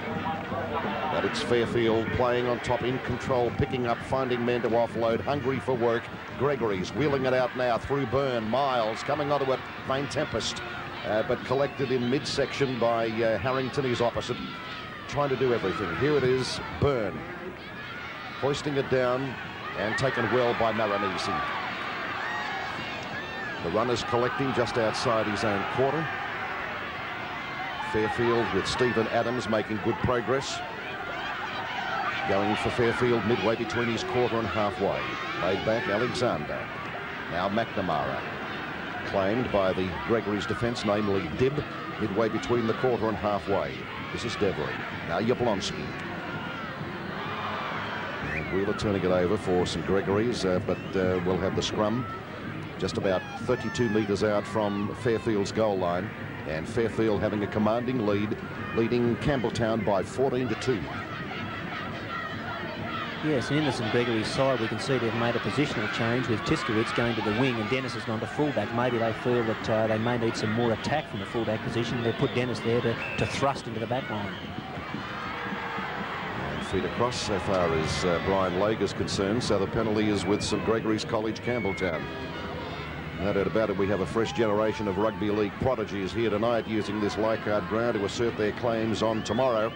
Speaker 1: But it's Fairfield playing on top, in control, picking up, finding men to offload, hungry for work. Gregory's wheeling it out now through Byrne. Miles coming onto it, Vain Tempest, but collected in midsection by Harrington, his opposite, trying to do everything. Here it is, Byrne, hoisting it down and taken well by Maranisi. The runner's collecting just outside his own quarter. Fairfield with Stephen Adams making good progress. Going for Fairfield midway between his quarter and halfway. Laid back Alexander. Now McNamara. Claimed by the Gregory's defence, namely Dibb, midway between the quarter and halfway. This is Devery. Now Yablonski. And Wheeler turning it over for St Gregory's, but we'll have the scrum just about 32 metres out from Fairfield's goal line. And Fairfield having a commanding lead, leading Campbelltown by 14-2.
Speaker 2: Yes, and in the St Gregory's side, we can see they've made a positional change with Tiskowitz going to the wing and Dennis has gone to fullback. Maybe they feel that they may need some more attack from the fullback position. They put Dennis there to thrust into the back line.
Speaker 1: And feet across so far as Brian Logue is concerned, so the penalty is with St Gregory's College, Campbelltown. No doubt about it, we have a fresh generation of rugby league prodigies here tonight using this Leichhardt ground to assert their claims on tomorrow.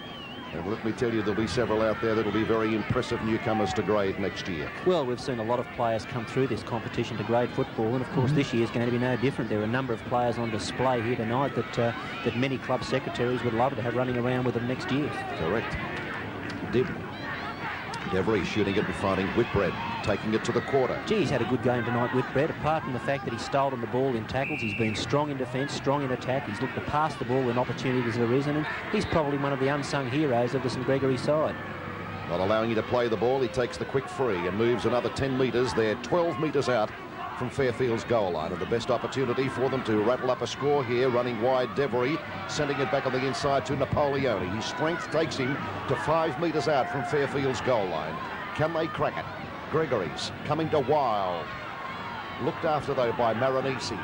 Speaker 1: And let me tell you, there'll be several out there that'll be very impressive newcomers to grade next year.
Speaker 2: Well, we've seen a lot of players come through this competition to grade football, and of course this year is going to be no different. There are a number of players on display here tonight that many club secretaries would love to have running around with them next year.
Speaker 1: Correct. Devery shooting it and finding Whitbread, taking it to the quarter.
Speaker 2: Gee, he's had a good game tonight, Whitbread. Apart from the fact that he's stolen the ball in tackles, he's been strong in defence, strong in attack. He's looked to pass the ball when opportunities have arisen, and he's probably one of the unsung heroes of the St Gregory side.
Speaker 1: Not allowing you to play the ball, he takes the quick free and moves another 10 metres. They're 12 metres out from Fairfield's goal line, and the best opportunity for them to rattle up a score here, running wide Devery, sending it back on the inside to Napoleone. His strength takes him to 5 metres out from Fairfield's goal line. Can they crack it? Gregory's coming to Wild. Looked after, though, by Maranisi.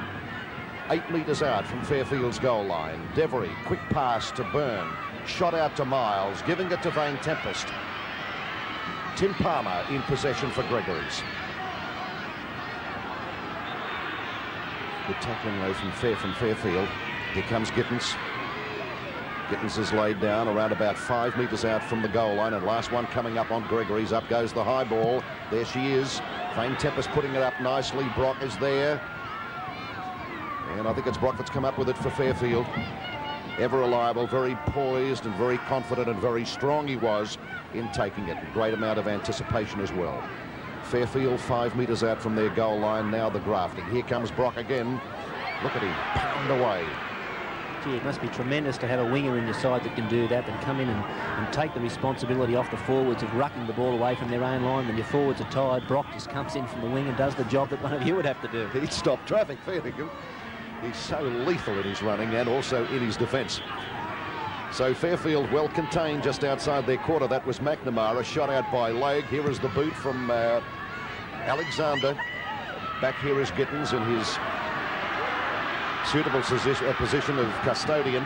Speaker 1: 8 metres out from Fairfield's goal line. Devery, quick pass to Byrne. Shot out to Miles, giving it to Vain Tempest. Tim Palmer in possession for Gregory's. Good tackling, though, from Fairfield. Here comes Gittins. Gittins is laid down around about 5 metres out from the goal line, and last one coming up on Gregory's. Up goes the high ball. There she is. Vain Tempest putting it up nicely. Brock is there. And I think it's Brock that's come up with it for Fairfield. Ever reliable, very poised and very confident and very strong he was in taking it. A great amount of anticipation as well. Fairfield 5 metres out from their goal line. Now the grafting. Here comes Brock again. Look at him, pound away.
Speaker 2: Gee, it must be tremendous to have a winger in your side that can do that, and come in and take the responsibility off the forwards of rucking the ball away from their own line. When your forwards are tired, Brock just comes in from the wing and does the job that one of you would have to do.
Speaker 1: He'd stop traffic, fair dinkum. He's so lethal in his running and also in his defence. So Fairfield well contained just outside their quarter. That was McNamara, shot out by Logue. Here is the boot from Alexander. Back here is Gittins in his suitable position of custodian.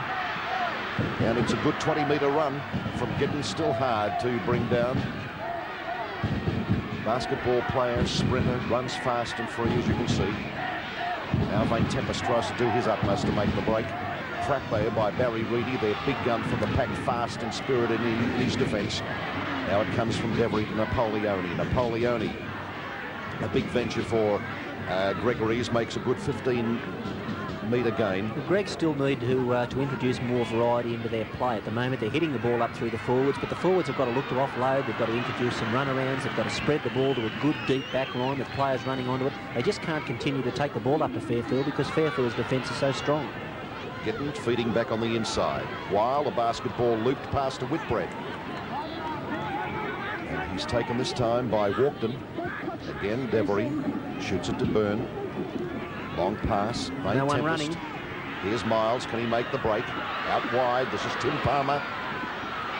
Speaker 1: And it's a good 20-metre run from Gittins, still hard to bring down. Basketball player, sprinter, runs fast and free, as you can see. Alvain Tempest tries to do his utmost to make the break. Trapped there by Barry Reedy, their big gun for the pack, fast and spirited in his defence. Now it comes from Devery to Napoleone. Napoleone, a big venture for Gregory's, makes a good 15-metre gain.
Speaker 2: Well, Greg still need to introduce more variety into their play. At the moment, they're hitting the ball up through the forwards, but the forwards have got to look to offload. They've got to introduce some runarounds. They've got to spread the ball to a good deep back line with players running onto it. They just can't continue to take the ball up to Fairfield because Fairfield's defence is so strong.
Speaker 1: Gittins feeding back on the inside, while the basketball looped past to Whitbread. And he's taken this time by Walkden. Again, Devery shoots it to Byrne. Long pass.
Speaker 2: No one running.
Speaker 1: Here's Miles. Can he make the break? Out wide. This is Tim Palmer.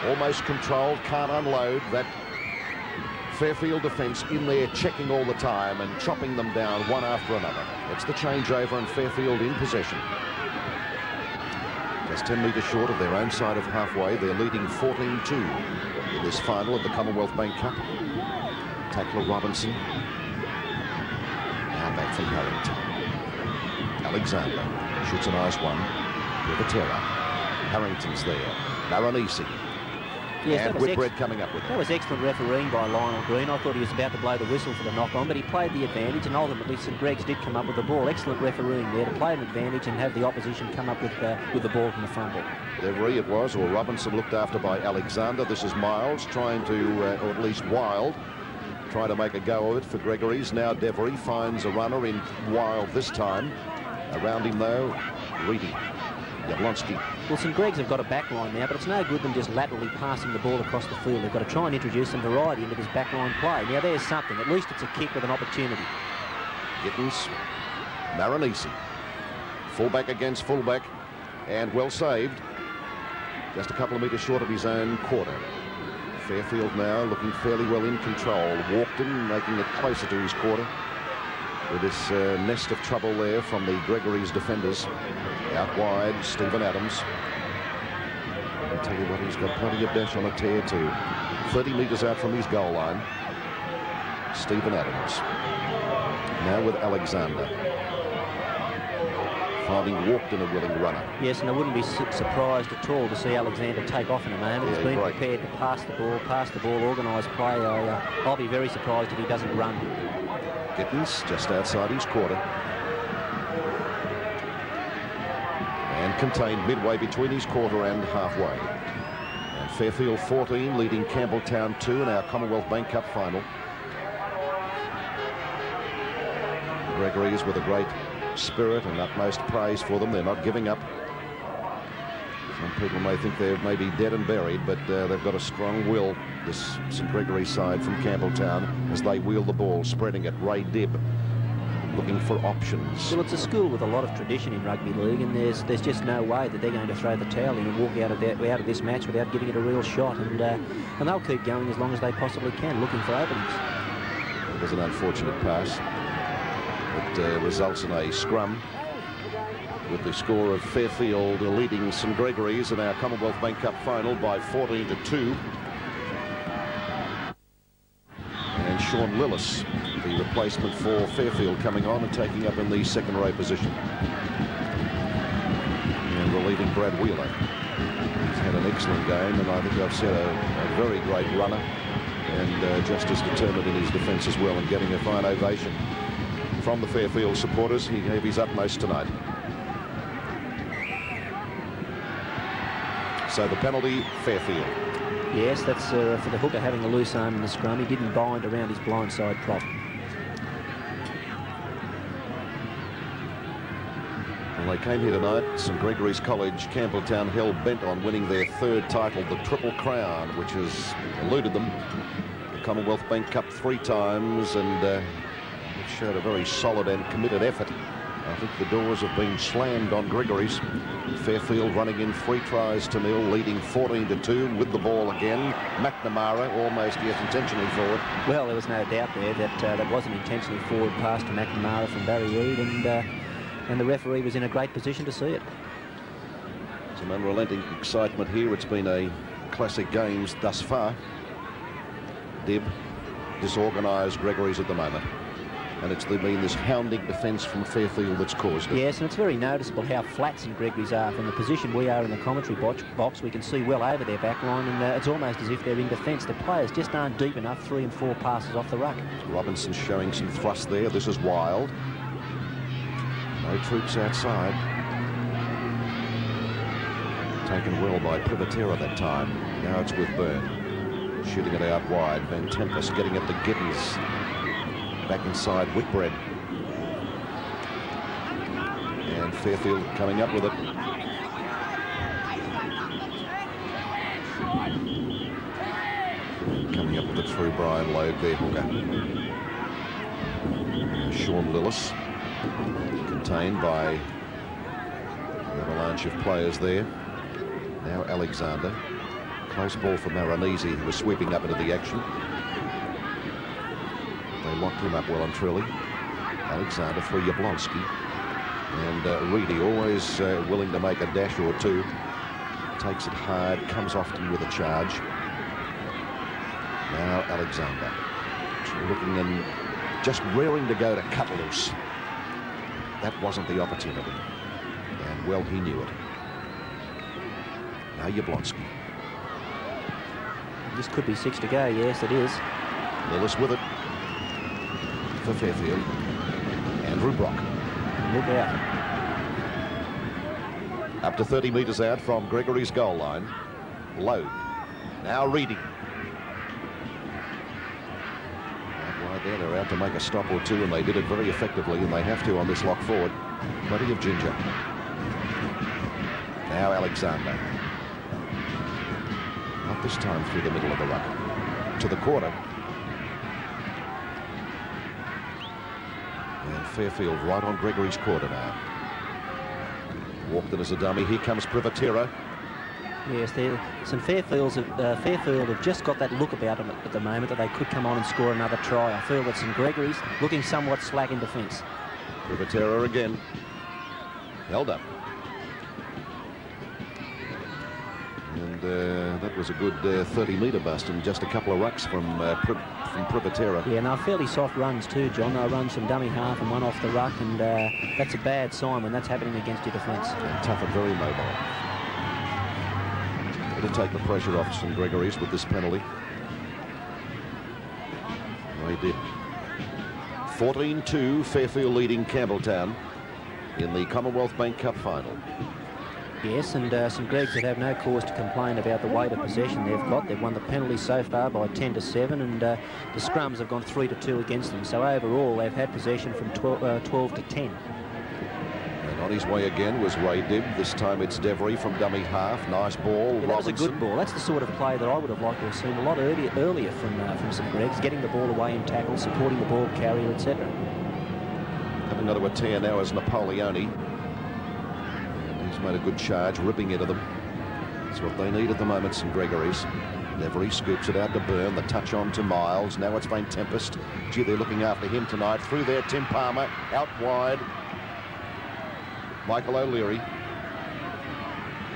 Speaker 1: Almost controlled. Can't unload. That Fairfield defence in there checking all the time and chopping them down one after another. It's the changeover and Fairfield in possession. Just 10 metres short of their own side of halfway. They're leading 14-2 in this final of the Commonwealth Bank Cup. Tackler Robinson. Now back from Harrington. Alexander shoots a nice one. Rivatera. Harrington's there. Maronisi.
Speaker 2: Yes,
Speaker 1: and Whitbread coming up with it.
Speaker 2: That was excellent refereeing by Lionel Green. I thought he was about to blow the whistle for the knock-on, but he played the advantage, and ultimately St Greg's did come up with the ball. Excellent refereeing there to play an advantage and have the opposition come up with the ball from the fumble. Devery
Speaker 1: it was, or Robinson, looked after by Alexander. This is Miles trying to, or at least Wild, try to make a go of it for Gregory's. Now Devery finds a runner in Wild this time. Around him, though, Reedy. Jablonski.
Speaker 2: Well, St Greg's have got a back line now, but it's no good them just laterally passing the ball across the field. They've got to try and introduce some variety into this back line play. Now, there's something. At least it's a kick with an opportunity.
Speaker 1: Gittins, Maronisi. Fullback against fullback, and well saved. Just a couple of metres short of his own quarter. Fairfield now looking fairly well in control. Walkden making it closer to his quarter. With this nest of trouble there from the Gregory's defenders. Out wide, Stephen Adams. I'll tell you what, he's got plenty of dash on a tear too. 30 metres out from his goal line. Stephen Adams. Now with Alexander. Finding Walkden a willing runner.
Speaker 2: Yes, and I wouldn't be surprised at all to see Alexander take off in a moment. He's been prepared to pass the ball, organised play. I'll be very surprised if he doesn't run.
Speaker 1: Gittins just outside his quarter. And contained midway between his quarter and halfway. And Fairfield 14 leading Campbelltown 2 in our Commonwealth Bank Cup final. Gregory is with a great spirit and utmost praise for them. They're not giving up. Some people may think they're maybe dead and buried, but they've got a strong will, this St Gregory side from Campbelltown, as they wheel the ball, spreading it. Ray Dibb looking for options.
Speaker 2: Well, it's a school with a lot of tradition in rugby league, and there's just no way that they're going to throw the towel in and walk out of this match without giving it a real shot, and they'll keep going as long as they possibly can, looking for openings.
Speaker 1: It was an unfortunate pass. It results in a scrum, with the score of Fairfield leading St Gregory's in our Commonwealth Bank Cup final by 14-2. And Sean Lillis, the replacement for Fairfield, coming on and taking up in the second row position. And relieving Brad Wheeler. He's had an excellent game, and I think I've said a very great runner, and just as determined in his defence as well, and getting a fine ovation from the Fairfield supporters. He gave his utmost tonight. So the penalty, Fairfield.
Speaker 2: Yes, that's for the hooker having a loose arm in the scrum. He didn't bind around his blindside prop.
Speaker 1: Well, they came here tonight, St Gregory's College, Campbelltown, hell-bent on winning their third title, the Triple Crown, which has eluded them. The Commonwealth Bank Cup 3 times, and showed a very solid and committed effort I think the doors have been slammed on Gregory's. Fairfield running in 3 tries to 0, leading 14-2 with the ball again. McNamara almost, yes, intentionally forward.
Speaker 2: Well, there was no doubt there that that was an intentionally forward pass to McNamara from Barry Reid, and the referee was in a great position to see it.
Speaker 1: Some unrelenting excitement here. It's been a classic games thus far. Dibb disorganised Gregory's at the moment. And it's been this hounding defence from Fairfield that's caused it.
Speaker 2: Yes, and it's very noticeable how flat St Gregory's are. From the position we are in the commentary box, we can see well over their back line, and it's almost as if they're in defence. The players just aren't deep enough, 3 and 4 passes off the ruck.
Speaker 1: Robinson showing some thrust there. This is wild. No troops outside. Taken well by Privatera that time. Now it's with Byrne. Shooting it out wide. Van Tempest getting it to Giddens. Back inside Whitbread. And Fairfield coming up with it. Coming up with it through Brian Logue there, hooker. Sean Lillis. Contained by an avalanche of players there. Now Alexander. Close ball for Maronese, who was sweeping up into the action. They locked him up well and truly. Alexander through Jablonski. And Reedy, always willing to make a dash or two. Takes it hard, comes often with a charge. Now Alexander. Looking and just rearing to go to cut loose. That wasn't the opportunity. And well, he knew it. Now Jablonski.
Speaker 2: This could be 6 to go. Yes, it is.
Speaker 1: Lillis with it. For Fairfield. Andrew Brock.
Speaker 2: Look out.
Speaker 1: Up to 30 metres out from Gregory's goal line. Logue. Now Reedy. Out wide there. They're out to make a stop or two, and they did it very effectively, and they have to on this lock forward. Plenty of ginger. Now Alexander. Not this time through the middle of the ruck. To the quarter. And Fairfield right on Gregory's quarter now. Walked in as a dummy. Here comes Privatera.
Speaker 2: Yes, St Fairfield have just got that look about them at the moment that they could come on and score another try. I feel that St Gregory's looking somewhat slack in defence.
Speaker 1: Privatera again. Held up. And that was a good 30-metre bust and just a couple of rucks from Privatera.
Speaker 2: Yeah, now fairly soft runs too, John. They'll run some dummy half and one off the ruck, and that's a bad sign when that's happening against your defence.
Speaker 1: Tough and very mobile. It'll take the pressure off St Gregory's with this penalty. They did. 14-2, Fairfield leading Campbelltown in the Commonwealth Bank Cup final.
Speaker 2: Yes, and St Greg's would have no cause to complain about the weight of possession they've got. They've won the penalty so far by 10-7, and the scrums have gone 3-2 against them. So overall, they've had possession from 12-10.
Speaker 1: And on his way again was Ray Dibb. This time it's Devery from dummy half. Nice ball.
Speaker 2: Yeah, that was a good ball. That's the sort of play that I would have liked to have seen a lot earlier from St Greg's, getting the ball away in tackle, supporting the ball carrier, etc.
Speaker 1: Having another tear now is Napoleone. He's made a good charge, ripping into them. That's what they need at the moment, St Gregory's. Devery scoops it out to Byrne, the touch on to Miles. Now it's Van Tempest. Gee, they're looking after him tonight. Through there, Tim Palmer, out wide. Michael O'Leary.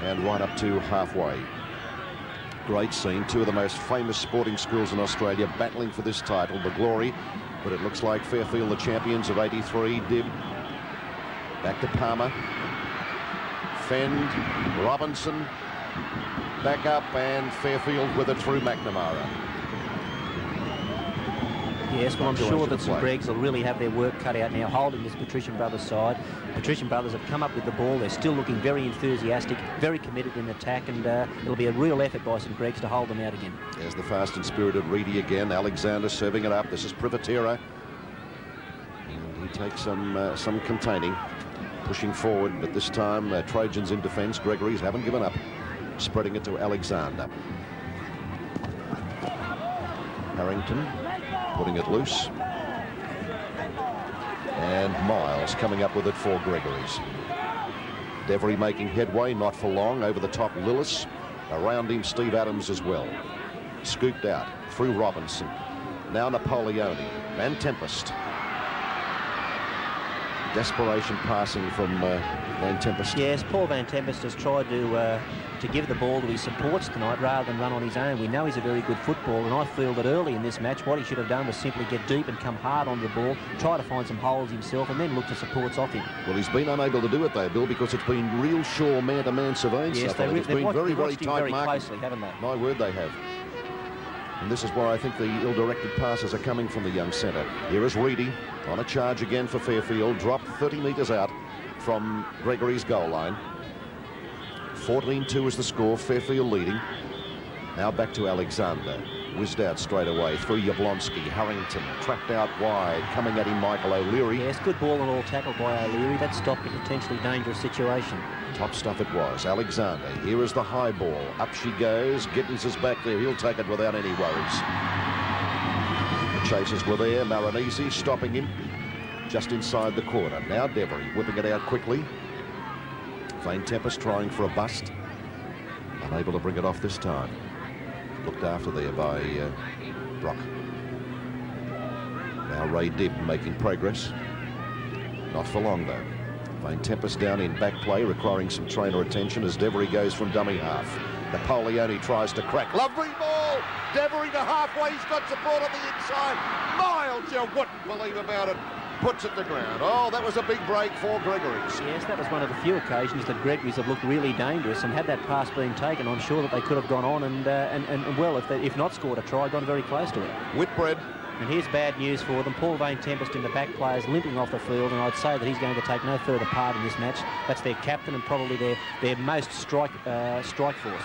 Speaker 1: And right up to halfway. Great scene. Two of the most famous sporting schools in Australia battling for this title, the Glory. But it looks like Fairfield, the champions of 83. Dibb. Back to Palmer. Fend, Robinson, back up, and Fairfield with it through McNamara.
Speaker 2: Yes, well, I'm sure that St Greg's will really have their work cut out now, holding this Patrician Brothers side. Patrician Brothers have come up with the ball. They're still looking very enthusiastic, very committed in attack, and it'll be a real effort by St Greg's to hold them out again. There's the fast and spirited Reedy again. Alexander serving it up. This is Privatera. And he takes some containing. Pushing forward, but this time Trojans in defence. Gregory's haven't given up. Spreading it to Alexander. Harrington putting it loose.
Speaker 1: And Miles coming up with it for Gregory's. Devery making headway, not for long, over the top Lillis. Around him Steve Adams as well. Scooped out through Robinson. Now Napoleone. Van Tempest. Desperation passing from Van Tempest.
Speaker 2: Yes, Paul Van Tempest has tried to give the ball to his supports tonight rather than run on his own. We know he's a very good footballer, and I feel that early in this match what he should have done was simply get deep and come hard on the ball, try to find some holes himself, and then look for supports off him.
Speaker 1: Well, he's been unable to do it though, Bill, because it's been real sure man-to-man surveying stuff. It's been very tight marking.
Speaker 2: Closely, haven't they?
Speaker 1: My word, they have. And this is where I think the ill-directed passes are coming from the young centre. Here is Reedy on a charge again for Fairfield, dropped 30 metres out from Gregory's goal line. 14-2 is the score, Fairfield leading. Now back to Alexander, whizzed out straight away through Jablonski. Harrington tracked out wide, coming at him Michael O'Leary.
Speaker 2: Yes, good ball and all tackled by O'Leary. That stopped a potentially dangerous situation.
Speaker 1: Top stuff it was. Alexander, here is the high ball. Up she goes. Gittins is back there. He'll take it without any worries. The chasers were there. Maranese stopping him just inside the corner. Now Devery whipping it out quickly. Van Tempest trying for a bust. Unable to bring it off this time. Looked after there by Brock. Now Ray Dibb making progress. Not for long though. Van Tempest down in back play, requiring some trainer attention as Devery goes from dummy half. Napoleone tries to crack. Lovely ball! Devery to halfway. He's got support on the inside. Miles, you wouldn't believe about it. Puts it to ground. Oh, that was a big break for Gregory's.
Speaker 2: Yes, that was one of the few occasions that Gregory's have looked really dangerous, and had that pass been taken, I'm sure that they could have gone on and well, if not scored a try, gone very close to it.
Speaker 1: Whitbread.
Speaker 2: And here's bad news for them. Paul Van Tempest in the back players limping off the field, and I'd say that he's going to take no further part in this match. That's their captain and probably their most strike force.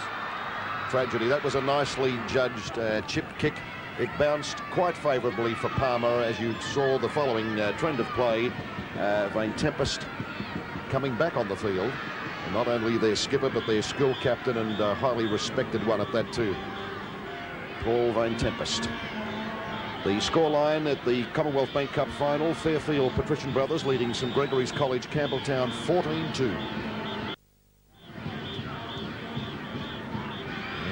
Speaker 2: Tragedy.
Speaker 1: That was a nicely judged chipped kick. It bounced quite favourably for Palmer, as you saw the following trend of play. Van Tempest coming back on the field. And not only their skipper, but their school captain and highly respected one at that too. Paul Van Tempest. The scoreline at the Commonwealth Bank Cup final, Fairfield Patrician Brothers leading St Gregory's College Campbelltown 14-2.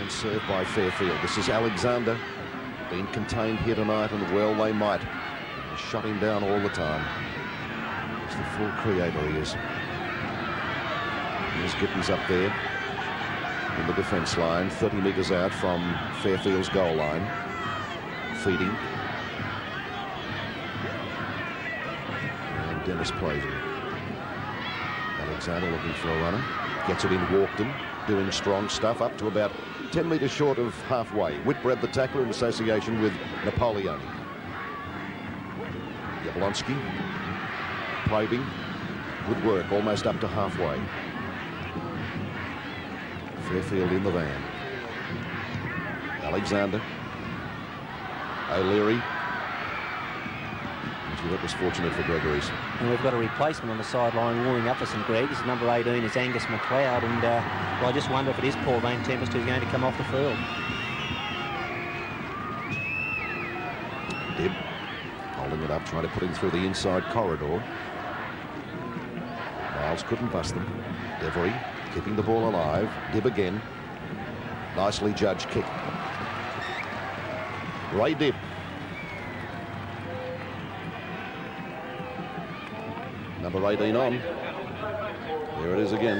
Speaker 1: And served by Fairfield. This is Alexander. Been contained here tonight, and well they might. Shut him down all the time. He's the full creator he is. Here's Gittins up there in the defence line, 30 metres out from Fairfield's goal line. Feeding. And Dennis plays him. Alexander looking for a runner. Gets it in Walkden, doing strong stuff up to about 10 metres short of halfway. Whitbread the tackler in association with Napoleone. Jablonski probing. Good work, almost up to halfway. Fairfield in the van. Alexander. O'Leary. That was fortunate for Gregory's.
Speaker 2: And we've got a replacement on the sideline warming up for St Greg's. Number 18 is Angus McLeod, and well, I just wonder if it is Paul Van Tempest who's going to come off the field.
Speaker 1: Dibb holding it up, trying to put him through the inside corridor. Miles couldn't bust them. Devery keeping the ball alive. Dibb again. Nicely judged kick. Ray Dibb. Number 18 on. There it is again.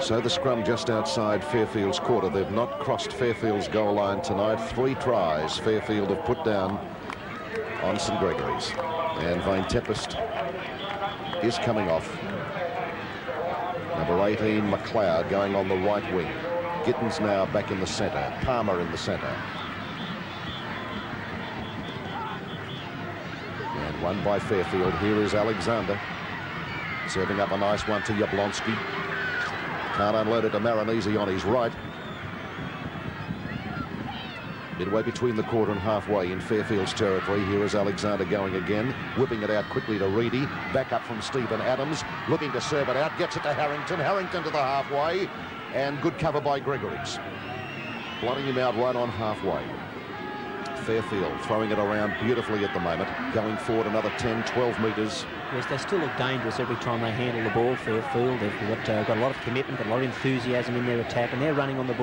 Speaker 1: So the scrum just outside Fairfield's quarter. They've not crossed Fairfield's goal line tonight. 3 tries Fairfield have put down on St Gregory's. And Van Tempest is coming off. Number 18, McLeod, going on the right wing. Gittins now back in the centre. Palmer in the centre. And one by Fairfield. Here is Alexander. Serving up a nice one to Jablonski. Can't unload it to Maranese on his right. Midway between the quarter and halfway in Fairfield's territory. Here is Alexander going again, whipping it out quickly to Reedy. Back up from Stephen Adams, looking to serve it out. Gets it to Harrington. Harrington to the halfway. And good cover by Gregory's. Blotting him out right on halfway. Fairfield throwing it around beautifully at the moment, going forward another 10, 12 metres.
Speaker 2: Yes, they still look dangerous every time they handle the ball, Fairfield. They've got a lot of commitment, got a lot of enthusiasm in their attack, and they're running onto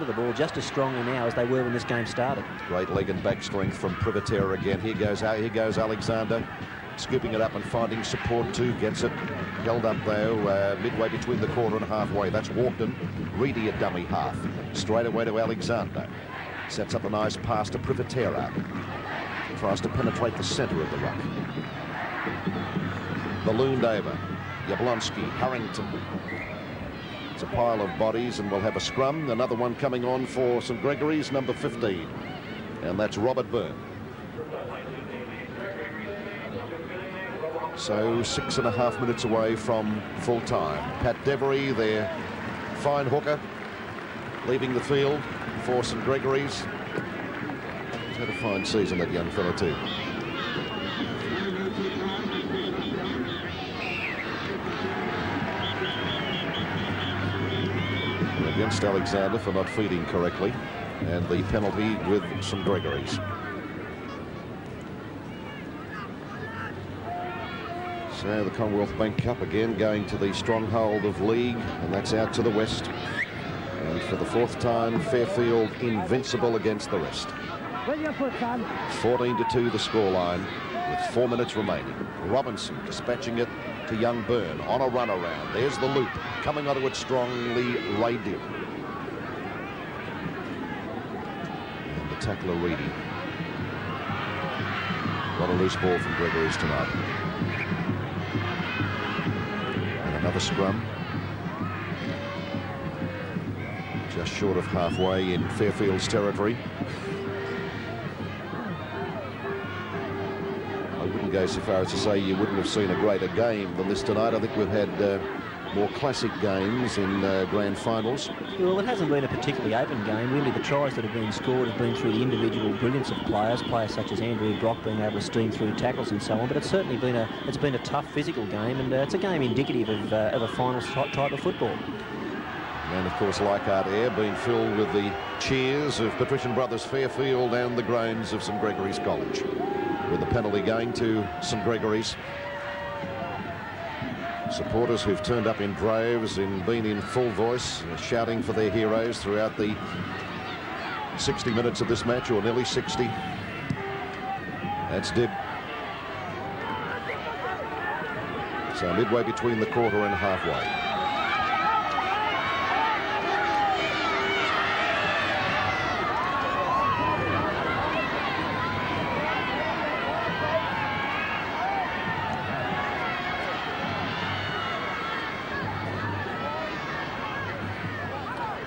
Speaker 2: the ball just as strongly now as they were when this game started. Great leg and back strength from Privitera again. Here goes Alexander, scooping it up and finding support too. Gets it held up though, midway between the quarter and halfway. That's Walkden. Reedy at dummy half. Straight away to Alexander. Sets up a nice pass to Privitera. Tries to penetrate the centre of the ruck. Ballooned over. Yablonski, Harrington. It's a pile of bodies and we'll have a scrum. Another one coming on for St Gregory's, number 15. And that's Robert Byrne. So 6.5 minutes away from full time. Pat Devery, their fine hooker, leaving the field for St Gregory's. He's had a fine season, that young fella too. Against Alexander for not feeding correctly, and the penalty with St Gregory's. So the Commonwealth Bank Cup again going to the stronghold of league, and that's out to the west. And for the fourth time, Fairfield invincible against the rest. 14-2 the scoreline with 4 minutes remaining. Robinson dispatching it to young Byrne on a run around. There's the loop. Coming onto it strongly, Ray Dibb. And the tackler, Reedy. Got a loose ball from Gregory's tonight. And another scrum. Just short of halfway in Fairfield's territory. I wouldn't go so far as to say you wouldn't have seen a greater game than this tonight. I think we've had more classic games in grand finals. Well, it hasn't been a particularly open game. Really, the tries that have been scored have been through the individual brilliance of players such as Andrew Brock being able to steam through tackles and so on. But it's certainly been a tough physical game, and it's a game indicative of a finals type of football.
Speaker 1: And of course, Leichhardt Air being filled with the cheers of Patrician Brothers Fairfield and the groans of St Gregory's College, with the penalty going to St Gregory's. Supporters who've turned up in droves and been in full voice, shouting for their heroes throughout the 60 minutes of this match, or nearly 60. That's Dibb. So midway between the quarter and halfway.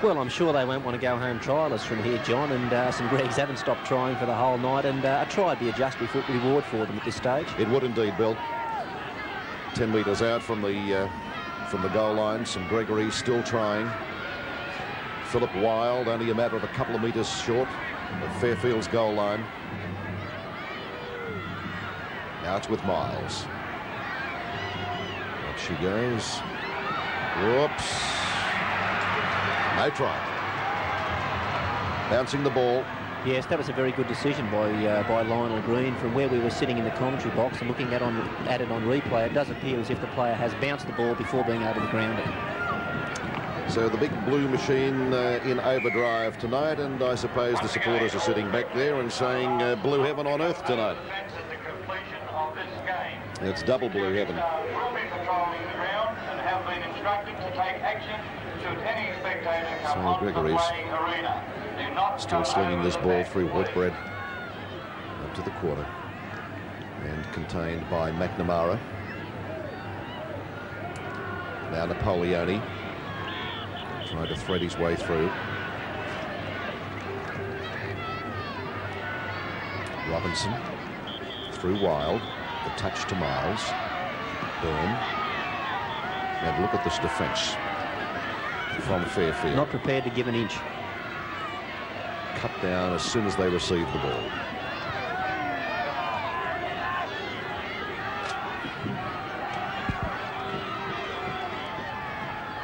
Speaker 2: Well, I'm sure they won't want to go home triallers from here, John, and St Greg's haven't stopped trying for the whole night, and a try would be a just reward for them at this stage.
Speaker 1: It would indeed, Bill. 10 metres out from the goal line. St Gregory still trying. Philip Wild only a matter of a couple of metres short of Fairfield's goal line. Now it's with Miles. Up she goes. Whoops. No try. Bouncing the ball.
Speaker 2: Yes, that was a very good decision by Lionel Green. From where we were sitting in the commentary box and looking at it on replay, it does appear as if the player has bounced the ball before being able to ground it.
Speaker 1: So the big blue machine in overdrive tonight, and I suppose the supporters are sitting back there and saying blue heaven on earth tonight. It's double blue heaven.
Speaker 3: Will be patrolling the ground and have been instructed to take action should any spectator come onto the playing arena. Do not
Speaker 1: still slinging this ball through Whitbread up to the quarter, and contained by McNamara. Now Napoleone trying to thread his way through. Robinson through Wild. The touch to Miles. Byrne. And look at this defence from Fairfield.
Speaker 2: Not prepared to give an inch.
Speaker 1: Cut down as soon as they receive the ball.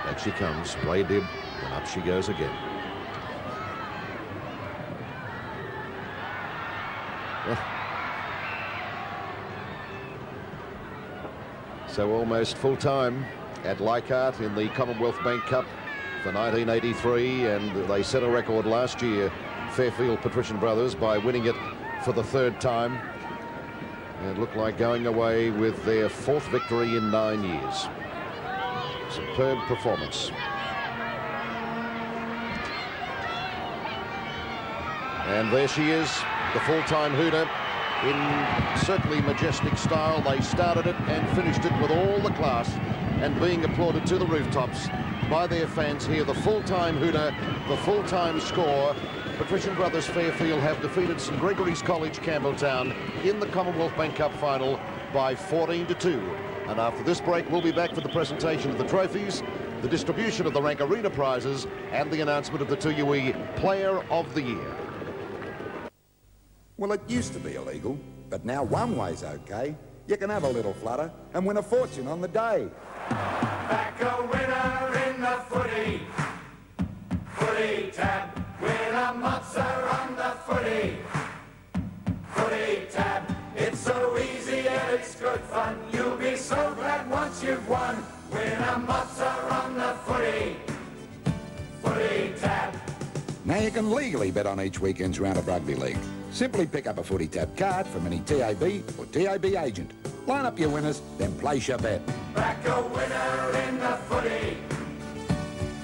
Speaker 1: Back she comes. Ray Dibb, and up she goes again. So almost full-time at Leichhardt in the Commonwealth Bank Cup for 1983, and they set a record last year, Fairfield Patrician brothers, by winning it for the 3rd time, and looked like going away with their 4th victory in 9 years. Superb performance. And there she is, the full-time hooter, in certainly majestic style. They started it and finished it with all the class, and being applauded to the rooftops by their fans here. The full-time hooter, the full-time score. Patrician brothers Fairfield have defeated St Gregory's College Campbelltown in the Commonwealth Bank Cup final by 14-2. And after this break, we'll be back for the presentation of the trophies, the distribution of the Rank Arena prizes, and the announcement of the 2UE Player of the Year.
Speaker 4: Well, it used to be illegal, but now one way's okay. You can have a little flutter and win a fortune on the day.
Speaker 5: Back a winner in the footy. Footy tab. Win a mozza on the footy. Footy tab. It's so easy and it's good fun. You'll be so glad once you've won. Win a mozza on the footy. Footy tab.
Speaker 4: Now you can legally bet on each weekend's round of rugby league. Simply pick up a Footy Tab card from any TAB or TAB agent. Line up your winners, then place your bet.
Speaker 5: Back a winner in the footy.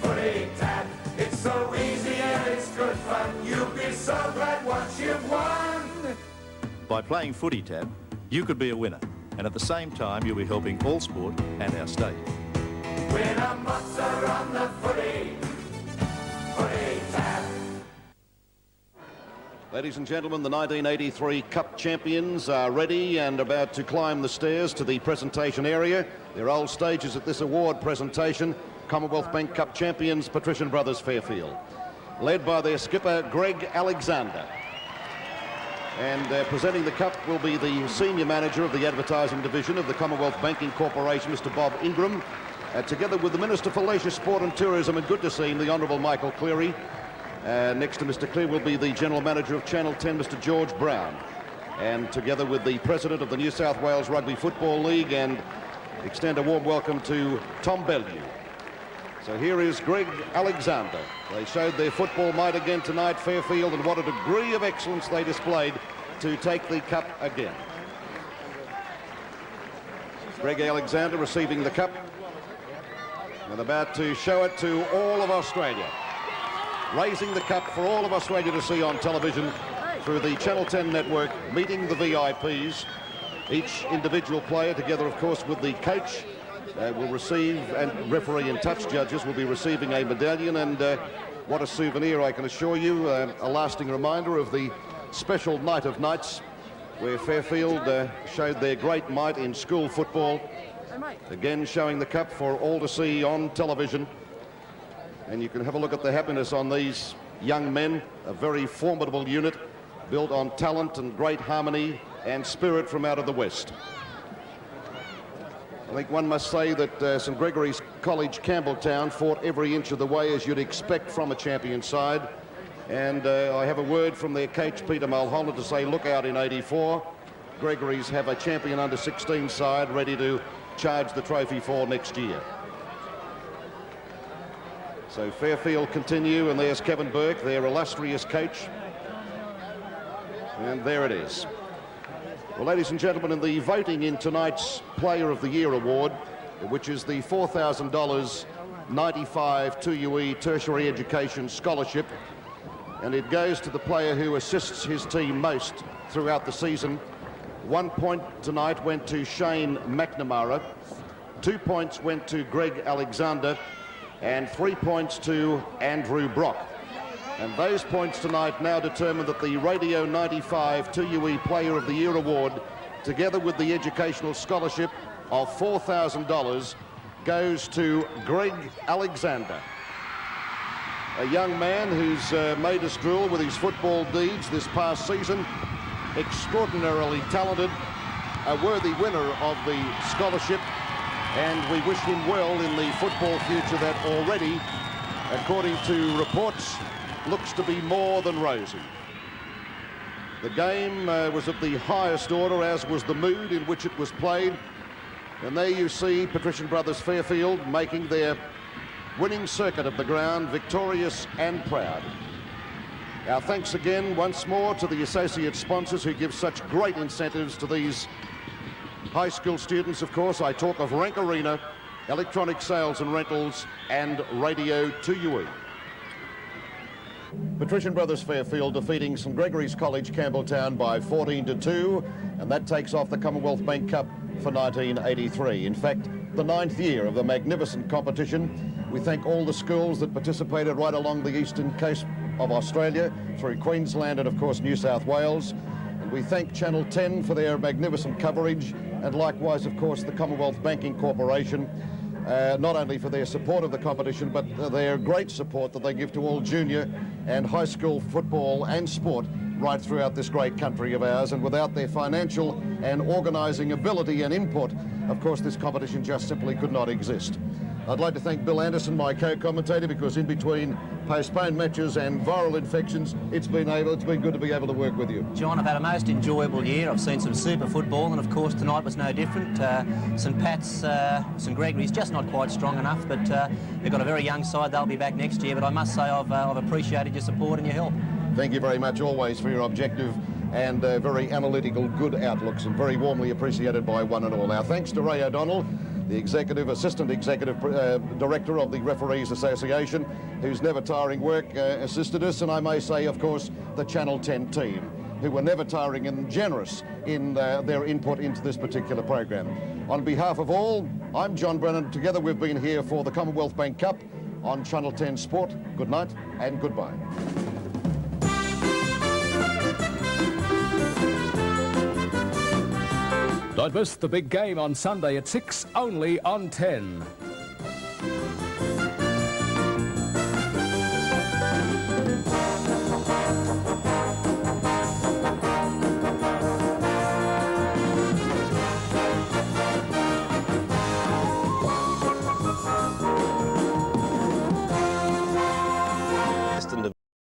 Speaker 5: Footy Tab. It's so easy and it's good fun. You'll be so glad once you've won.
Speaker 6: By playing Footy Tab, you could be a winner, and at the same time you'll be helping all sport and our state.
Speaker 5: Win a mozza on the footy. Footy Tab.
Speaker 1: Ladies and gentlemen, the 1983 Cup champions are ready and about to climb the stairs to the presentation area. Their old stages at this award presentation, Commonwealth Bank Cup champions Patrician brothers Fairfield, led by their skipper Greg Alexander. And presenting the cup will be the senior manager of the advertising division of the Commonwealth Banking Corporation, Mr. Bob Ingram, together with the Minister for Leisure, Sport and Tourism, and good to see him, the Honourable Michael Cleary. Next to Mr. Clear will be the General Manager of Channel 10, Mr. George Brown. And together with the President of the New South Wales Rugby Football League, and extend a warm welcome to Tom Bellew. So here is Greg Alexander. They showed their football might again tonight, Fairfield, and what a degree of excellence they displayed to take the cup again. Greg Alexander receiving the cup and about to show it to all of Australia. Raising the cup for all of Australia to see on television through the Channel 10 network, meeting the VIPs. Each individual player, together of course with the coach, will receive, and referee and touch judges will be receiving a medallion, and what a souvenir, I can assure you, a lasting reminder of the special night of nights where Fairfield showed their great might in school football, again showing the cup for all to see on television. And you can have a look at the happiness on these young men, a very formidable unit built on talent and great harmony and spirit from out of the West. I think one must say that St Gregory's College Campbelltown fought every inch of the way as you'd expect from a champion side. And I have a word from their coach, Peter Mulholland, to say look out in 84. Gregory's have a champion under 16 side ready to charge the trophy for next year. So Fairfield continue, and there's Kevin Burke, their illustrious coach. And there it is. Well, ladies and gentlemen, in the voting in tonight's Player of the Year award, which is the $4,000 95 2UE tertiary education scholarship, and it goes to the player who assists his team most throughout the season. 1 point tonight went to Shane McNamara, 2 points went to Greg Alexander, and 3 points to Andrew Brock. And those points tonight now determine that the Radio 95 2UE Player of the Year award, together with the educational scholarship of $4,000, goes to Greg Alexander, a young man who's made us drool with his football deeds this past season, extraordinarily talented, a worthy winner of the scholarship, and we wish him well in the football future that already, according to reports, looks to be more than rosy. The game was of the highest order, as was the mood in which it was played. And there you see Patrician Brothers Fairfield making their winning circuit of the ground, victorious and proud. Our thanks again once more to the associate sponsors who give such great incentives to these high school students. Of course, I talk of Rank Arena, Electronic Sales and Rentals, and Radio 2UE. Patrician Brothers Fairfield defeating St Gregory's College Campbelltown by 14-2, and that takes off the Commonwealth Bank Cup for 1983. In fact, the 9th year of the magnificent competition. We thank all the schools that participated right along the eastern coast of Australia, through Queensland and of course New South Wales. And we thank Channel 10 for their magnificent coverage, and likewise of course the Commonwealth Banking Corporation, not only for their support of the competition, but their great support that they give to all junior and high school football and sport right throughout this great country of ours. And without their financial and organising ability and input, of course this competition just simply could not exist. I'd like to thank Bill Anderson, my co-commentator, because in between postponed matches and viral infections, it's been good to be able to work with you.
Speaker 2: John, I've had a most enjoyable year. I've seen some super football, and of course tonight was no different. St Pat's, St Gregory's just not quite strong enough, but they've got a very young side. They'll be back next year, but I must say I've appreciated your support and your help. Thank you very much always for your objective and very analytical, good outlooks, and very warmly appreciated by one and all. Now, thanks to Ray O'Donnell, the Assistant Executive Director of the Referees Association, whose never-tiring work assisted us, and I may say, of course, the Channel 10 team, who were never tiring and generous in their input into this particular program. On behalf of all, I'm John Brennan. Together we've been here for the Commonwealth Bank Cup on Channel 10 Sport. Good night and goodbye.
Speaker 7: Don't miss the big game on Sunday at 6, only on 10.